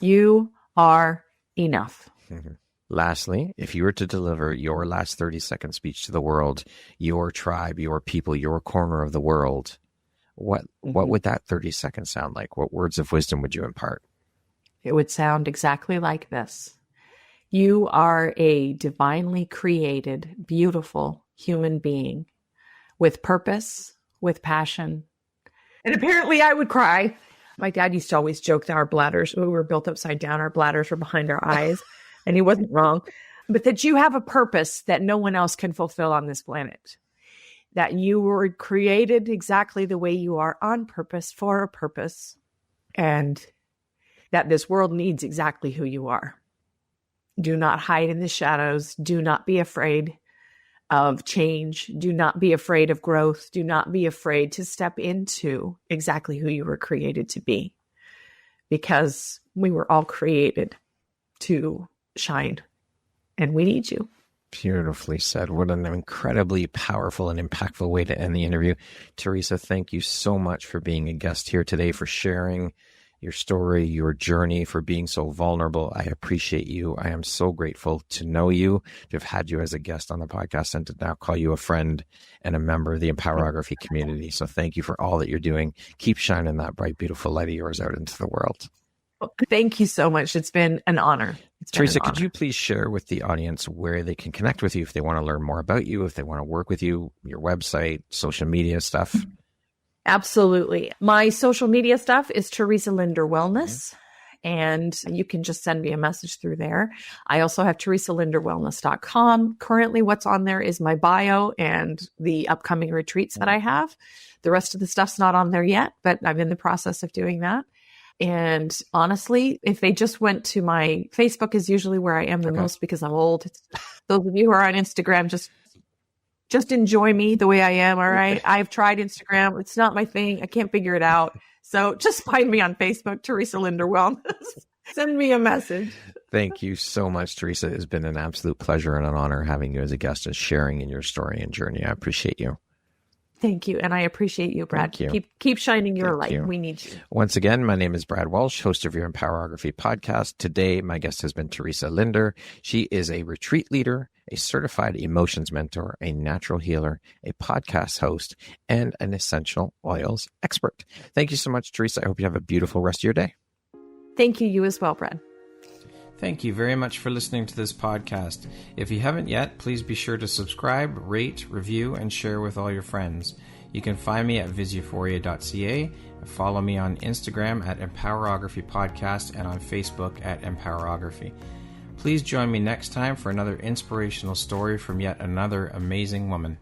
Speaker 2: You are enough.
Speaker 1: Mm-hmm. Lastly, if you were to deliver your last 30-second speech to the world, your tribe, your people, your corner of the world, what would that 30 seconds sound like? What words of wisdom would you impart?
Speaker 2: It would sound exactly like this. You are a divinely created, beautiful human being with purpose, with passion. And apparently I would cry. My dad used to always joke that our bladders, we were built upside down, our bladders were behind our eyes. And he wasn't wrong, but that you have a purpose that no one else can fulfill on this planet. That you were created exactly the way you are on purpose for a purpose. And that this world needs exactly who you are. Do not hide in the shadows. Do not be afraid of change. Do not be afraid of growth. Do not be afraid to step into exactly who you were created to be. Because we were all created to shine, and we need you.
Speaker 1: Beautifully said. What an incredibly powerful and impactful way to end the interview. Teresa, thank you so much for being a guest here today, for sharing your story, your journey, for being so vulnerable. I appreciate you. I am so grateful to know you, to have had you as a guest on the podcast, and to now call you a friend and a member of the Empowerography community. So thank you for all that you're doing. Keep shining that bright, beautiful light of yours out into the world.
Speaker 2: Thank you so much. It's been an honor.
Speaker 1: Teresa, could you please share with the audience where they can connect with you if they want to learn more about you, if they want to work with you, your website, social media stuff?
Speaker 2: Absolutely. My social media stuff is Teresa Linder Wellness, and you can just send me a message through there. I also have teresalinderwellness.com. Currently, what's on there is my bio and the upcoming retreats that I have. The rest of the stuff's not on there yet, but I'm in the process of doing that. And honestly, if they just went to my Facebook is usually where I am the most because I'm old. Those of you who are on Instagram, just enjoy me the way I am. All right. I've tried Instagram. It's not my thing. I can't figure it out. So just find me on Facebook, Teresa Linder Wellness. Send me a message.
Speaker 1: Thank you so much, Teresa. It's been an absolute pleasure and an honor having you as a guest and sharing in your story and journey. I appreciate you.
Speaker 2: Thank you. And I appreciate you, Brad.
Speaker 1: Thank you.
Speaker 2: Keep shining your
Speaker 1: Thank
Speaker 2: light.
Speaker 1: you.
Speaker 2: We need you.
Speaker 1: Once again, my name is Brad Walsh, host of your Empowerography podcast. Today, my guest has been Teresa Linder. She is a retreat leader, a certified emotions mentor, a natural healer, a podcast host, and an essential oils expert. Thank you so much, Teresa. I hope you have a beautiful rest of your day.
Speaker 2: Thank you. You as well, Brad.
Speaker 1: Thank you very much for listening to this podcast. If you haven't yet, please be sure to subscribe, rate, review, and share with all your friends. You can find me at visuphoria.ca and follow me on Instagram at Empowerography Podcast and on Facebook at Empowerography. Please join me next time for another inspirational story from yet another amazing woman.